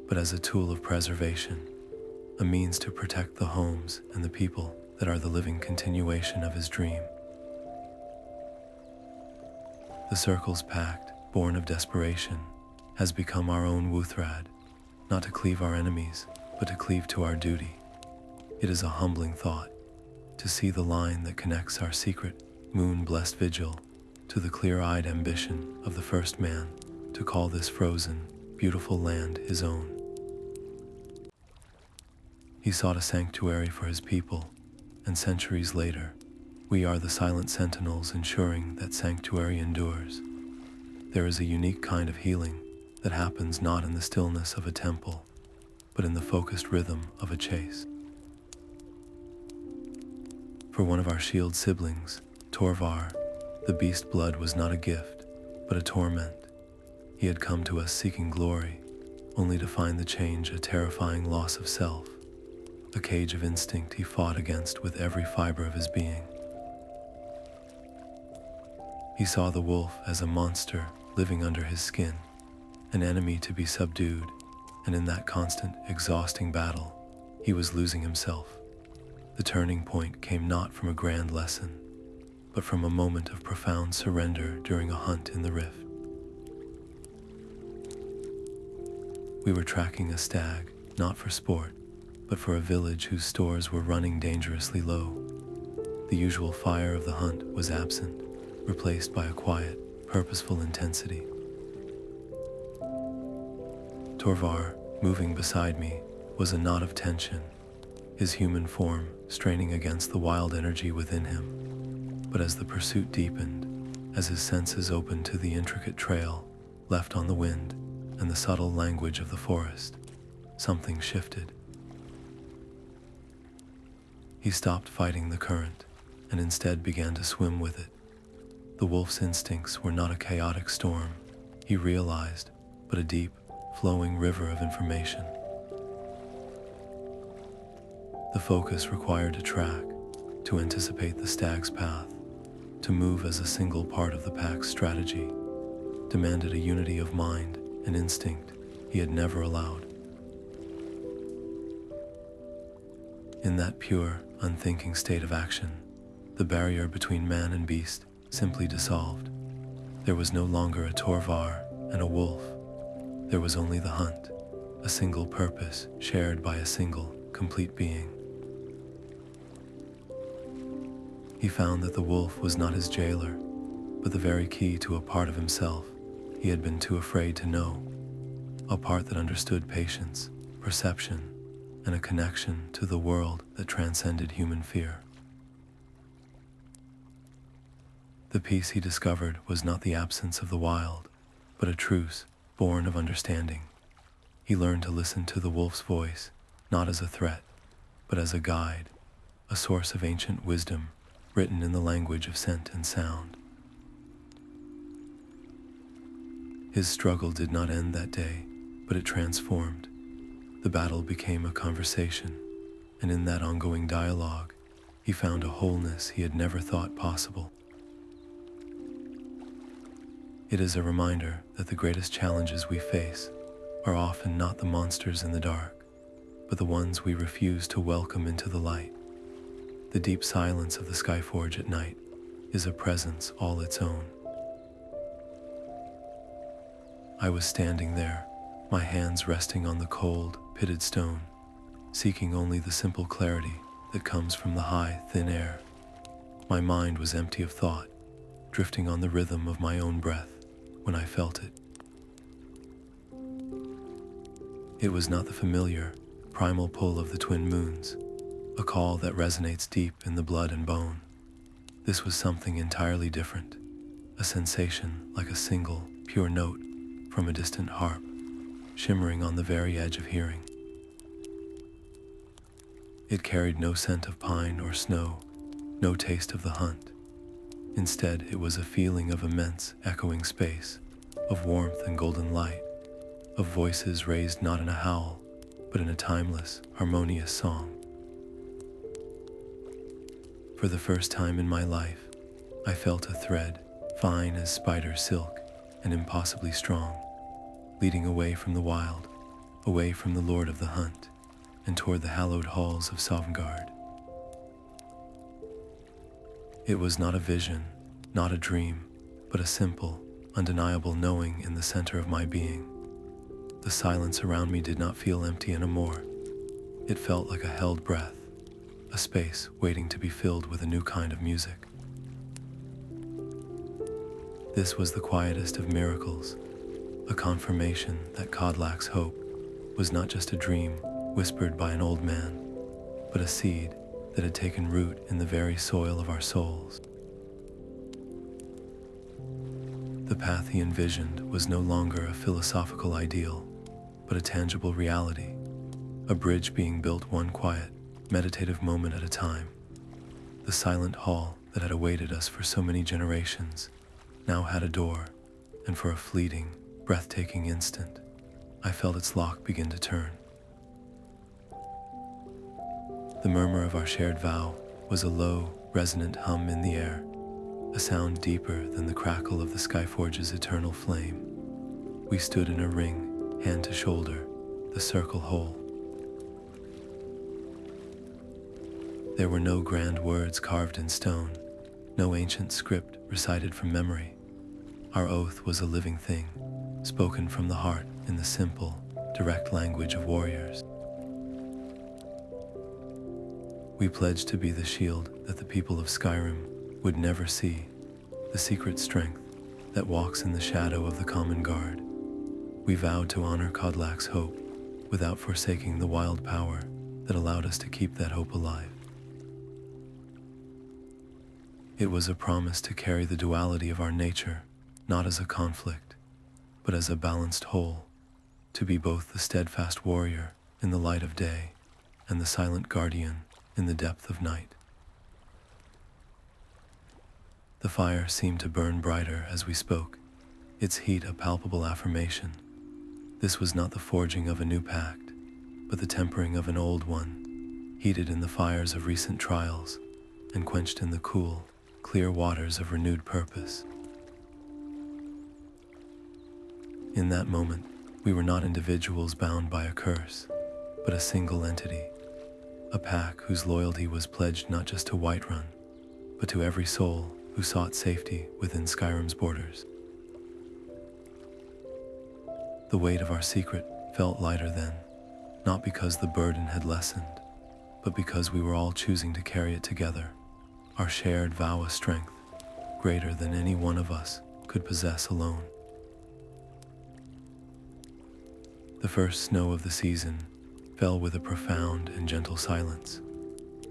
but as a tool of preservation, a means to protect the homes and the people that are the living continuation of his dream. The Circle's Pact, born of desperation, has become our own Wuthrad, not to cleave our enemies, but to cleave to our duty. It is a humbling thought, to see the line that connects our secret, moon-blessed vigil to the clear-eyed ambition of the first man to call this frozen, beautiful land his own. He sought a sanctuary for his people, and centuries later, we are the silent sentinels ensuring that sanctuary endures. There is a unique kind of healing that happens not in the stillness of a temple, but in the focused rhythm of a chase. For one of our Shield-Siblings, Torvar, the beast blood was not a gift, but a torment. He had come to us seeking glory, only to find the change a terrifying loss of self. a cage of instinct he fought against with every fiber of his being. He saw the wolf as a monster living under his skin, an enemy to be subdued, and in that constant, exhausting battle, he was losing himself. The turning point came not from a grand lesson, but from a moment of profound surrender during a hunt in the rift. We were tracking a stag, not for sport, but for a village whose stores were running dangerously low. The usual fire of the hunt was absent, replaced by a quiet, purposeful intensity. Torvar, moving beside me, was a knot of tension, his human form straining against the wild energy within him. But as the pursuit deepened, as his senses opened to the intricate trail left on the wind and the subtle language of the forest, something shifted. He stopped fighting the current and instead began to swim with it. The wolf's instincts were not a chaotic storm, he realized, but a deep, flowing river of information. The focus required to track, to anticipate the stag's path, to move as a single part of the Pact's strategy, demanded a unity of mind and instinct he had never allowed. In that pure, unthinking state of action, the barrier between man and beast simply dissolved. There was no longer a Torvar and a wolf. There was only the hunt, a single purpose shared by a single, complete being. He found that the wolf was not his jailer, but the very key to a part of himself he had been too afraid to know, a part that understood patience, perception, and a connection to the world that transcended human fear. The peace he discovered was not the absence of the wild, but a truce born of understanding. He learned to listen to the wolf's voice, not as a threat, but as a guide, a source of ancient wisdom written in the language of scent and sound. His struggle did not end that day, but it transformed. The battle became a conversation, and in that ongoing dialogue, he found a wholeness he had never thought possible. It is a reminder that the greatest challenges we face are often not the monsters in the dark, but the ones we refuse to welcome into the light. The deep silence of the Skyforge at night is a presence all its own. I was standing there, my hands resting on the cold, pitted stone, seeking only the simple clarity that comes from the high, thin air. My mind was empty of thought, drifting on the rhythm of my own breath when I felt it. It was not the familiar, primal pull of the twin moons, a call that resonates deep in the blood and bone. This was something entirely different, a sensation like a single, pure note from a distant harp, shimmering on the very edge of hearing. It carried no scent of pine or snow, no taste of the hunt. Instead, it was a feeling of immense, echoing space, of warmth and golden light, of voices raised not in a howl, but in a timeless, harmonious song. For the first time in my life, I felt a thread, fine as spider silk and impossibly strong, leading away from the wild, away from the Lord of the Hunt, and toward the hallowed halls of Sovngarde. It was not a vision, not a dream, but a simple, undeniable knowing in the center of my being. The silence around me did not feel empty anymore. It felt like a held breath, a space waiting to be filled with a new kind of music. This was the quietest of miracles, a confirmation that Kodlak's hope was not just a dream whispered by an old man, but a seed that had taken root in the very soil of our souls. The path he envisioned was no longer a philosophical ideal, but a tangible reality, a bridge being built one quiet, meditative moment at a time. The silent hall that had awaited us for so many generations now had a door, and for a fleeting, breathtaking instant, I felt its lock begin to turn. The murmur of our shared vow was a low, resonant hum in the air, a sound deeper than the crackle of the Skyforge's eternal flame. We stood in a ring, hand to shoulder, the circle whole. There were no grand words carved in stone, no ancient script recited from memory. Our oath was a living thing, spoken from the heart in the simple, direct language of warriors. We pledged to be the shield that the people of Skyrim would never see, the secret strength that walks in the shadow of the common guard. We vowed to honor Kodlak's hope without forsaking the wild power that allowed us to keep that hope alive. It was a promise to carry the duality of our nature, not as a conflict, but as a balanced whole, to be both the steadfast warrior in the light of day and the silent guardian in the depth of night. The fire seemed to burn brighter as we spoke, its heat a palpable affirmation. This was not the forging of a new pact, but the tempering of an old one, heated in the fires of recent trials and quenched in the cool, clear waters of renewed purpose. In that moment, we were not individuals bound by a curse, but a single entity, a pack whose loyalty was pledged not just to Whiterun, but to every soul who sought safety within Skyrim's borders. The weight of our secret felt lighter then, not because the burden had lessened, but because we were all choosing to carry it together, our shared vow of strength, greater than any one of us could possess alone. The first snow of the season fell with a profound and gentle silence,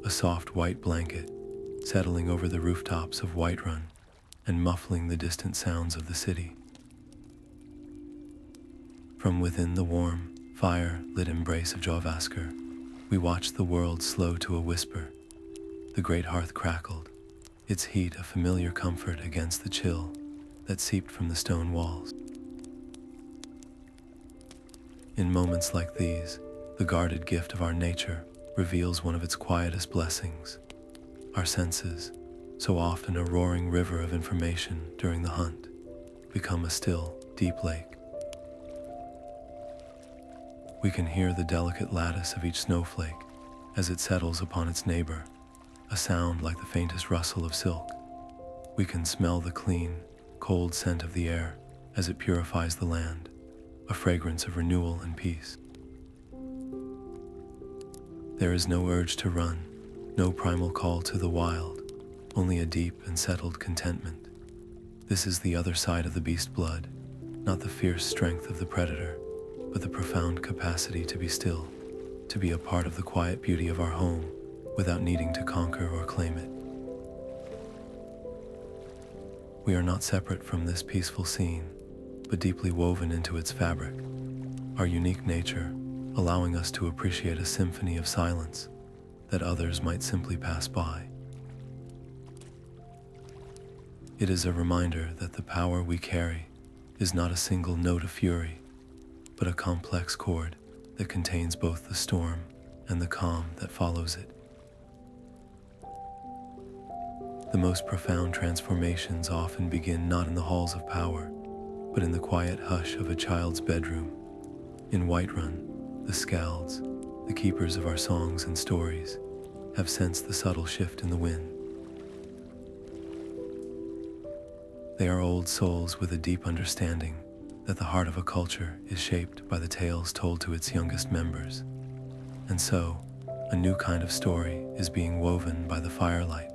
a soft white blanket settling over the rooftops of Whiterun and muffling the distant sounds of the city. From within the warm, fire-lit embrace of Jorrvaskr, we watched the world slow to a whisper. The great hearth crackled, its heat a familiar comfort against the chill that seeped from the stone walls. In moments like these, the guarded gift of our nature reveals one of its quietest blessings. Our senses, so often a roaring river of information during the hunt, become a still, deep lake. We can hear the delicate lattice of each snowflake as it settles upon its neighbor, a sound like the faintest rustle of silk. We can smell the clean, cold scent of the air as it purifies the land, a fragrance of renewal and peace. There is no urge to run, no primal call to the wild, only a deep and settled contentment. This is the other side of the beast blood, not the fierce strength of the predator, but the profound capacity to be still, to be a part of the quiet beauty of our home without needing to conquer or claim it. We are not separate from this peaceful scene, but deeply woven into its fabric, our unique nature allowing us to appreciate a symphony of silence that others might simply pass by. It is a reminder that the power we carry is not a single note of fury, but a complex chord that contains both the storm and the calm that follows it. The most profound transformations often begin not in the halls of power, but in the quiet hush of a child's bedroom. In Whiterun, the Scalds, the keepers of our songs and stories, have sensed the subtle shift in the wind. They are old souls with a deep understanding that the heart of a culture is shaped by the tales told to its youngest members. And so, a new kind of story is being woven by the firelight,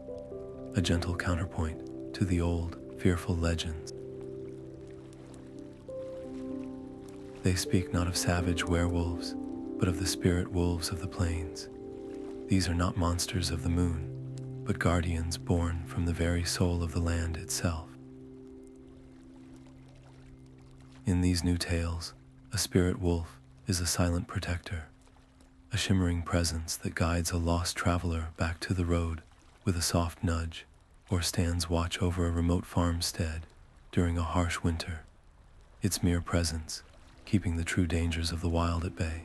a gentle counterpoint to the old, fearful legends. They speak not of savage werewolves, but of the spirit wolves of the plains. These are not monsters of the moon, but guardians born from the very soul of the land itself. In these new tales, a spirit wolf is a silent protector, a shimmering presence that guides a lost traveler back to the road with a soft nudge, or stands watch over a remote farmstead during a harsh winter, its mere presence keeping the true dangers of the wild at bay.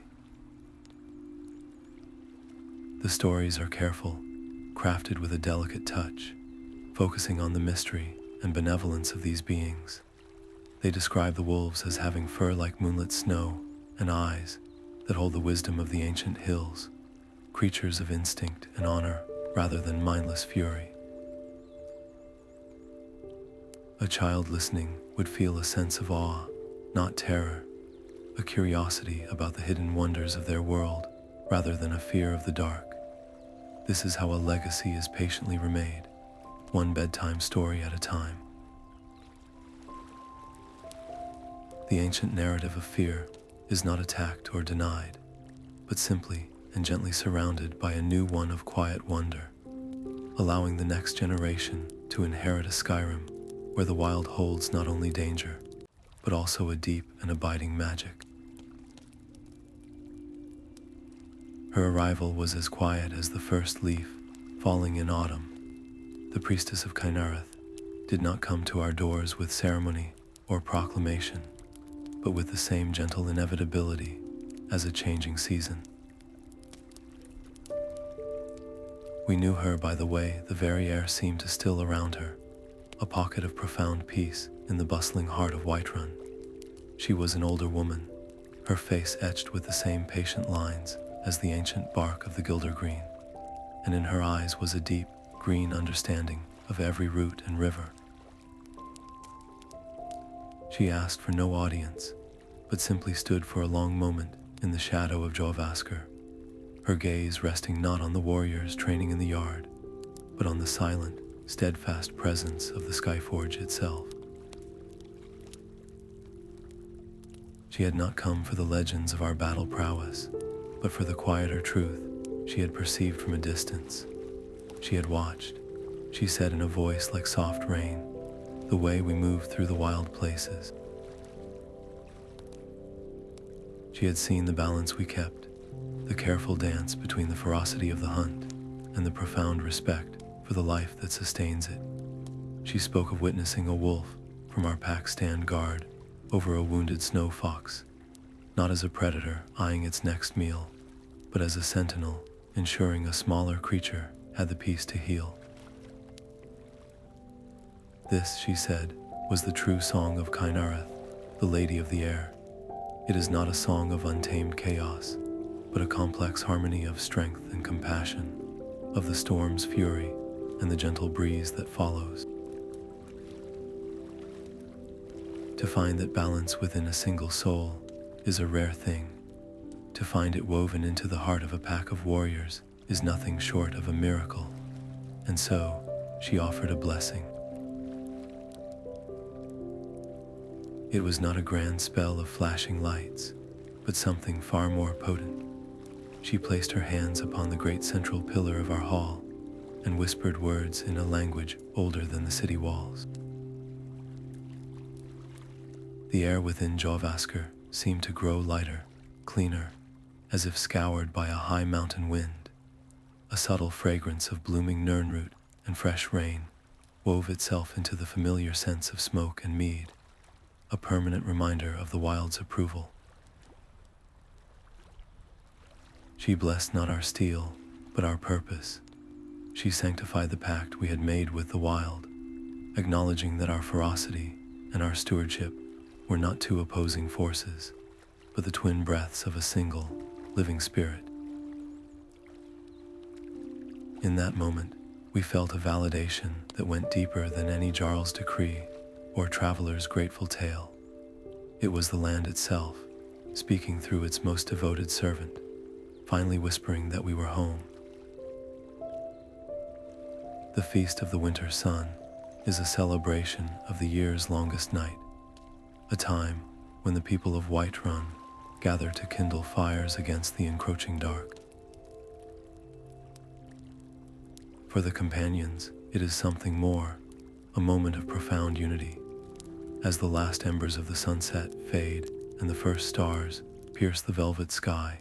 The stories are careful, crafted with a delicate touch, focusing on the mystery and benevolence of these beings. They describe the wolves as having fur like moonlit snow and eyes that hold the wisdom of the ancient hills, creatures of instinct and honor rather than mindless fury. A child listening would feel a sense of awe, not terror, a curiosity about the hidden wonders of their world rather than a fear of the dark. This is how a legacy is patiently remade, one bedtime story at a time. The ancient narrative of fear is not attacked or denied, but simply and gently surrounded by a new one of quiet wonder, allowing the next generation to inherit a Skyrim where the wild holds not only danger, but also a deep and abiding magic. Her arrival was as quiet as the first leaf falling in autumn. The priestess of Kynareth did not come to our doors with ceremony or proclamation, but with the same gentle inevitability as a changing season. We knew her by the way the very air seemed to still around her, a pocket of profound peace in the bustling heart of Whiterun. She was an older woman, her face etched with the same patient lines as the ancient bark of the Gildergreen, and in her eyes was a deep, green understanding of every root and river. She asked for no audience, but simply stood for a long moment in the shadow of Jorrvaskr, her gaze resting not on the warriors training in the yard, but on the silent, steadfast presence of the Skyforge itself. She had not come for the legends of our battle prowess, but for the quieter truth she had perceived from a distance. She had watched, she said in a voice like soft rain, the way we moved through the wild places. She had seen the balance we kept, the careful dance between the ferocity of the hunt and the profound respect for the life that sustains it. She spoke of witnessing a wolf from our pack stand guard over a wounded snow fox, not as a predator eyeing its next meal, but as a sentinel ensuring a smaller creature had the peace to heal. This, she said, was the true song of Kynareth, the Lady of the Air. It is not a song of untamed chaos, but a complex harmony of strength and compassion, of the storm's fury and the gentle breeze that follows. To find that balance within a single soul is a rare thing. To find it woven into the heart of a pack of warriors is nothing short of a miracle. And so, she offered a blessing. It was not a grand spell of flashing lights, but something far more potent. She placed her hands upon the great central pillar of our hall and whispered words in a language older than the city walls. The air within Jorrvaskr seemed to grow lighter, cleaner, as if scoured by a high mountain wind. A subtle fragrance of blooming nirnroot and fresh rain wove itself into the familiar sense of smoke and mead, a permanent reminder of the wild's approval. She blessed not our steel, but our purpose. She sanctified the pact we had made with the wild, acknowledging that our ferocity and our stewardship were not two opposing forces, but the twin breaths of a single, living spirit. In that moment, we felt a validation that went deeper than any Jarl's decree or traveler's grateful tale. It was the land itself, speaking through its most devoted servant, finally whispering that we were home. The Feast of the Winter Sun is a celebration of the year's longest night, a time when the people of Whiterun gather to kindle fires against the encroaching dark. For the companions, it is something more, a moment of profound unity. As the last embers of the sunset fade and the first stars pierce the velvet sky,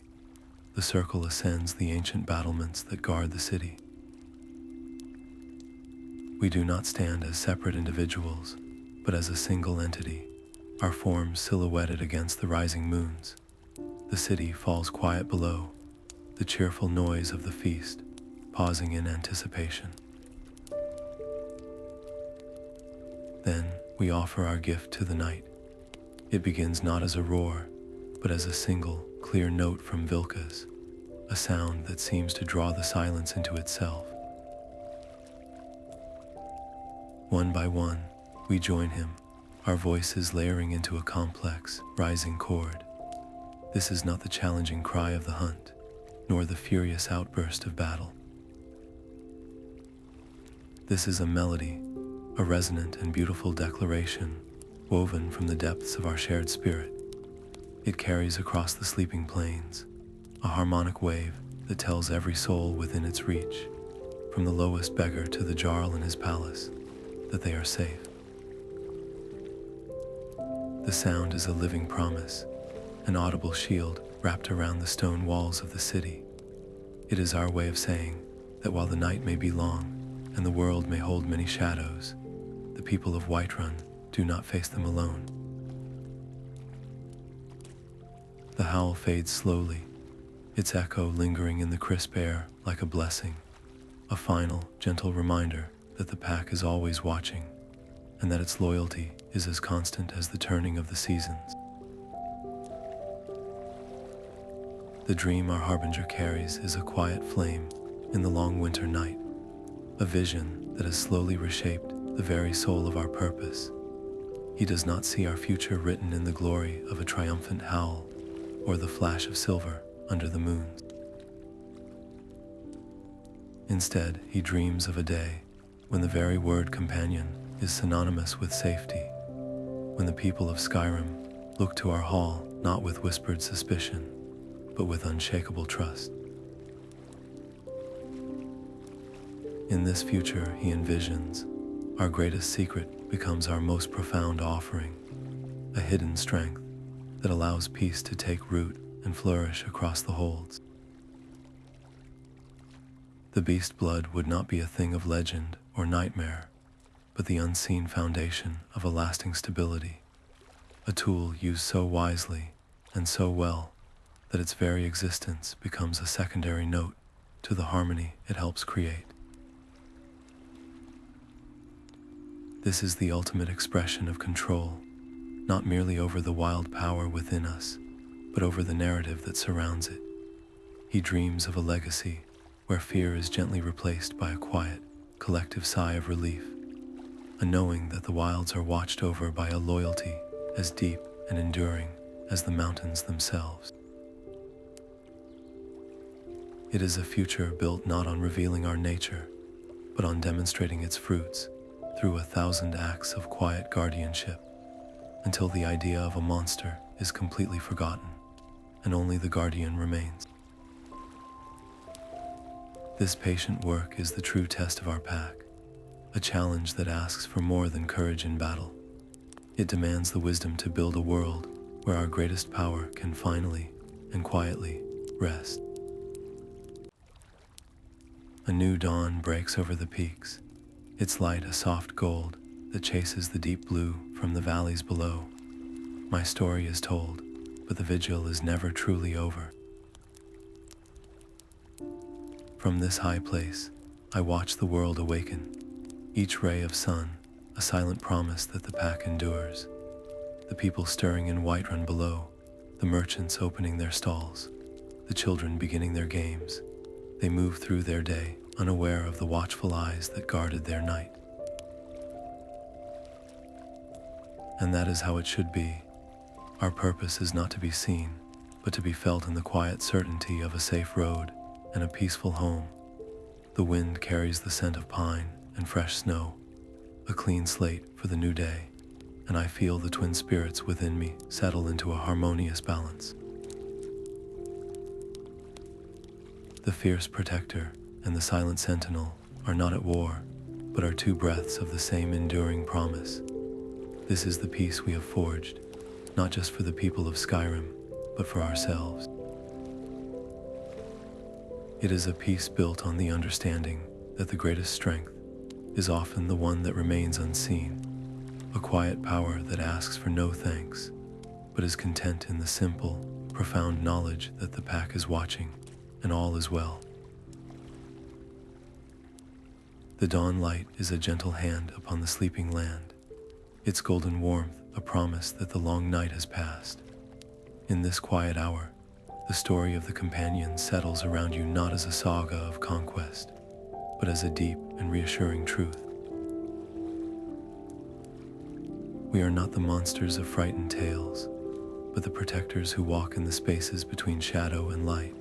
the circle ascends the ancient battlements that guard the city. We do not stand as separate individuals, but as a single entity, our forms silhouetted against the rising moons. The city falls quiet below, the cheerful noise of the feast, pausing in anticipation. Then we offer our gift to the night. It begins not as a roar, but as a single, clear note from Vilkas, a sound that seems to draw the silence into itself. One by one, we join him, our voices layering into a complex, rising chord. This is not the challenging cry of the hunt, nor the furious outburst of battle. This is a melody, a resonant and beautiful declaration, woven from the depths of our shared spirit. It carries across the sleeping plains, a harmonic wave that tells every soul within its reach, from the lowest beggar to the Jarl in his palace, that they are safe. The sound is a living promise, an audible shield wrapped around the stone walls of the city. It is our way of saying that while the night may be long and the world may hold many shadows, the people of Whiterun do not face them alone. The howl fades slowly, its echo lingering in the crisp air like a blessing, a final, gentle reminder that the pack is always watching, and that its loyalty is as constant as the turning of the seasons. The dream our Harbinger carries is a quiet flame in the long winter night, a vision that has slowly reshaped the very soul of our purpose. He does not see our future written in the glory of a triumphant howl or the flash of silver under the moons. Instead, he dreams of a day when the very word companion is synonymous with safety, when the people of Skyrim look to our hall not with whispered suspicion, but with unshakable trust. In this future he envisions, our greatest secret becomes our most profound offering, a hidden strength that allows peace to take root and flourish across the holds. The beast blood would not be a thing of legend or nightmare, but the unseen foundation of a lasting stability, a tool used so wisely and so well that its very existence becomes a secondary note to the harmony it helps create. This is the ultimate expression of control, not merely over the wild power within us, but over the narrative that surrounds it. He dreams of a legacy where fear is gently replaced by a quiet, collective sigh of relief, a knowing that the wilds are watched over by a loyalty as deep and enduring as the mountains themselves. It is a future built not on revealing our nature, but on demonstrating its fruits through 1,000 acts of quiet guardianship, until the idea of a monster is completely forgotten, and only the guardian remains. This patient work is the true test of our pack, a challenge that asks for more than courage in battle. It demands the wisdom to build a world where our greatest power can finally and quietly rest. A new dawn breaks over the peaks, its light a soft gold that chases the deep blue from the valleys below. My story is told, but the vigil is never truly over. From this high place, I watch the world awaken, each ray of sun a silent promise that the pack endures. The people stirring in Whiterun below, the merchants opening their stalls, the children beginning their games. They move through their day, unaware of the watchful eyes that guarded their night. And that is how it should be. Our purpose is not to be seen, but to be felt in the quiet certainty of a safe road and a peaceful home. The wind carries the scent of pine and fresh snow, a clean slate for the new day, and I feel the twin spirits within me settle into a harmonious balance. The fierce protector and the silent sentinel are not at war, but are two breaths of the same enduring promise. This is the peace we have forged, not just for the people of Skyrim, but for ourselves. It is a peace built on the understanding that the greatest strength is often the one that remains unseen, a quiet power that asks for no thanks, but is content in the simple, profound knowledge that the pack is watching, and all is well. The dawn light is a gentle hand upon the sleeping land, its golden warmth a promise that the long night has passed. In this quiet hour, the story of the companions settles around you not as a saga of conquest, but as a deep and reassuring truth. We are not the monsters of frightened tales, but the protectors who walk in the spaces between shadow and light,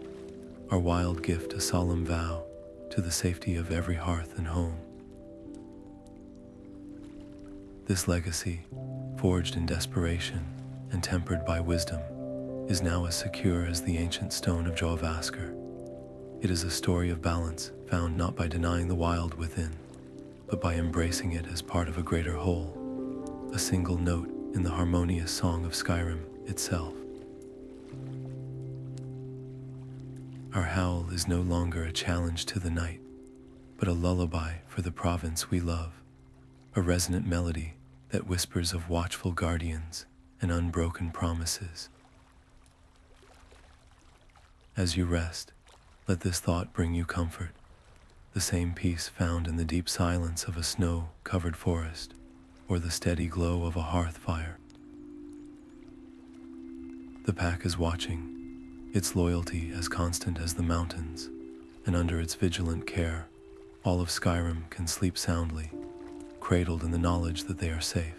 our wild gift a solemn vow to the safety of every hearth and home. This legacy, forged in desperation and tempered by wisdom, is now as secure as the ancient stone of Jorrvaskr. It is a story of balance found not by denying the wild within, but by embracing it as part of a greater whole, a single note in the harmonious song of Skyrim itself. Our howl is no longer a challenge to the night, but a lullaby for the province we love, a resonant melody that whispers of watchful guardians and unbroken promises. As you rest, let this thought bring you comfort, the same peace found in the deep silence of a snow-covered forest or the steady glow of a hearth fire. The Pact is watching, its loyalty as constant as the mountains, and under its vigilant care, all of Skyrim can sleep soundly, cradled in the knowledge that they are safe.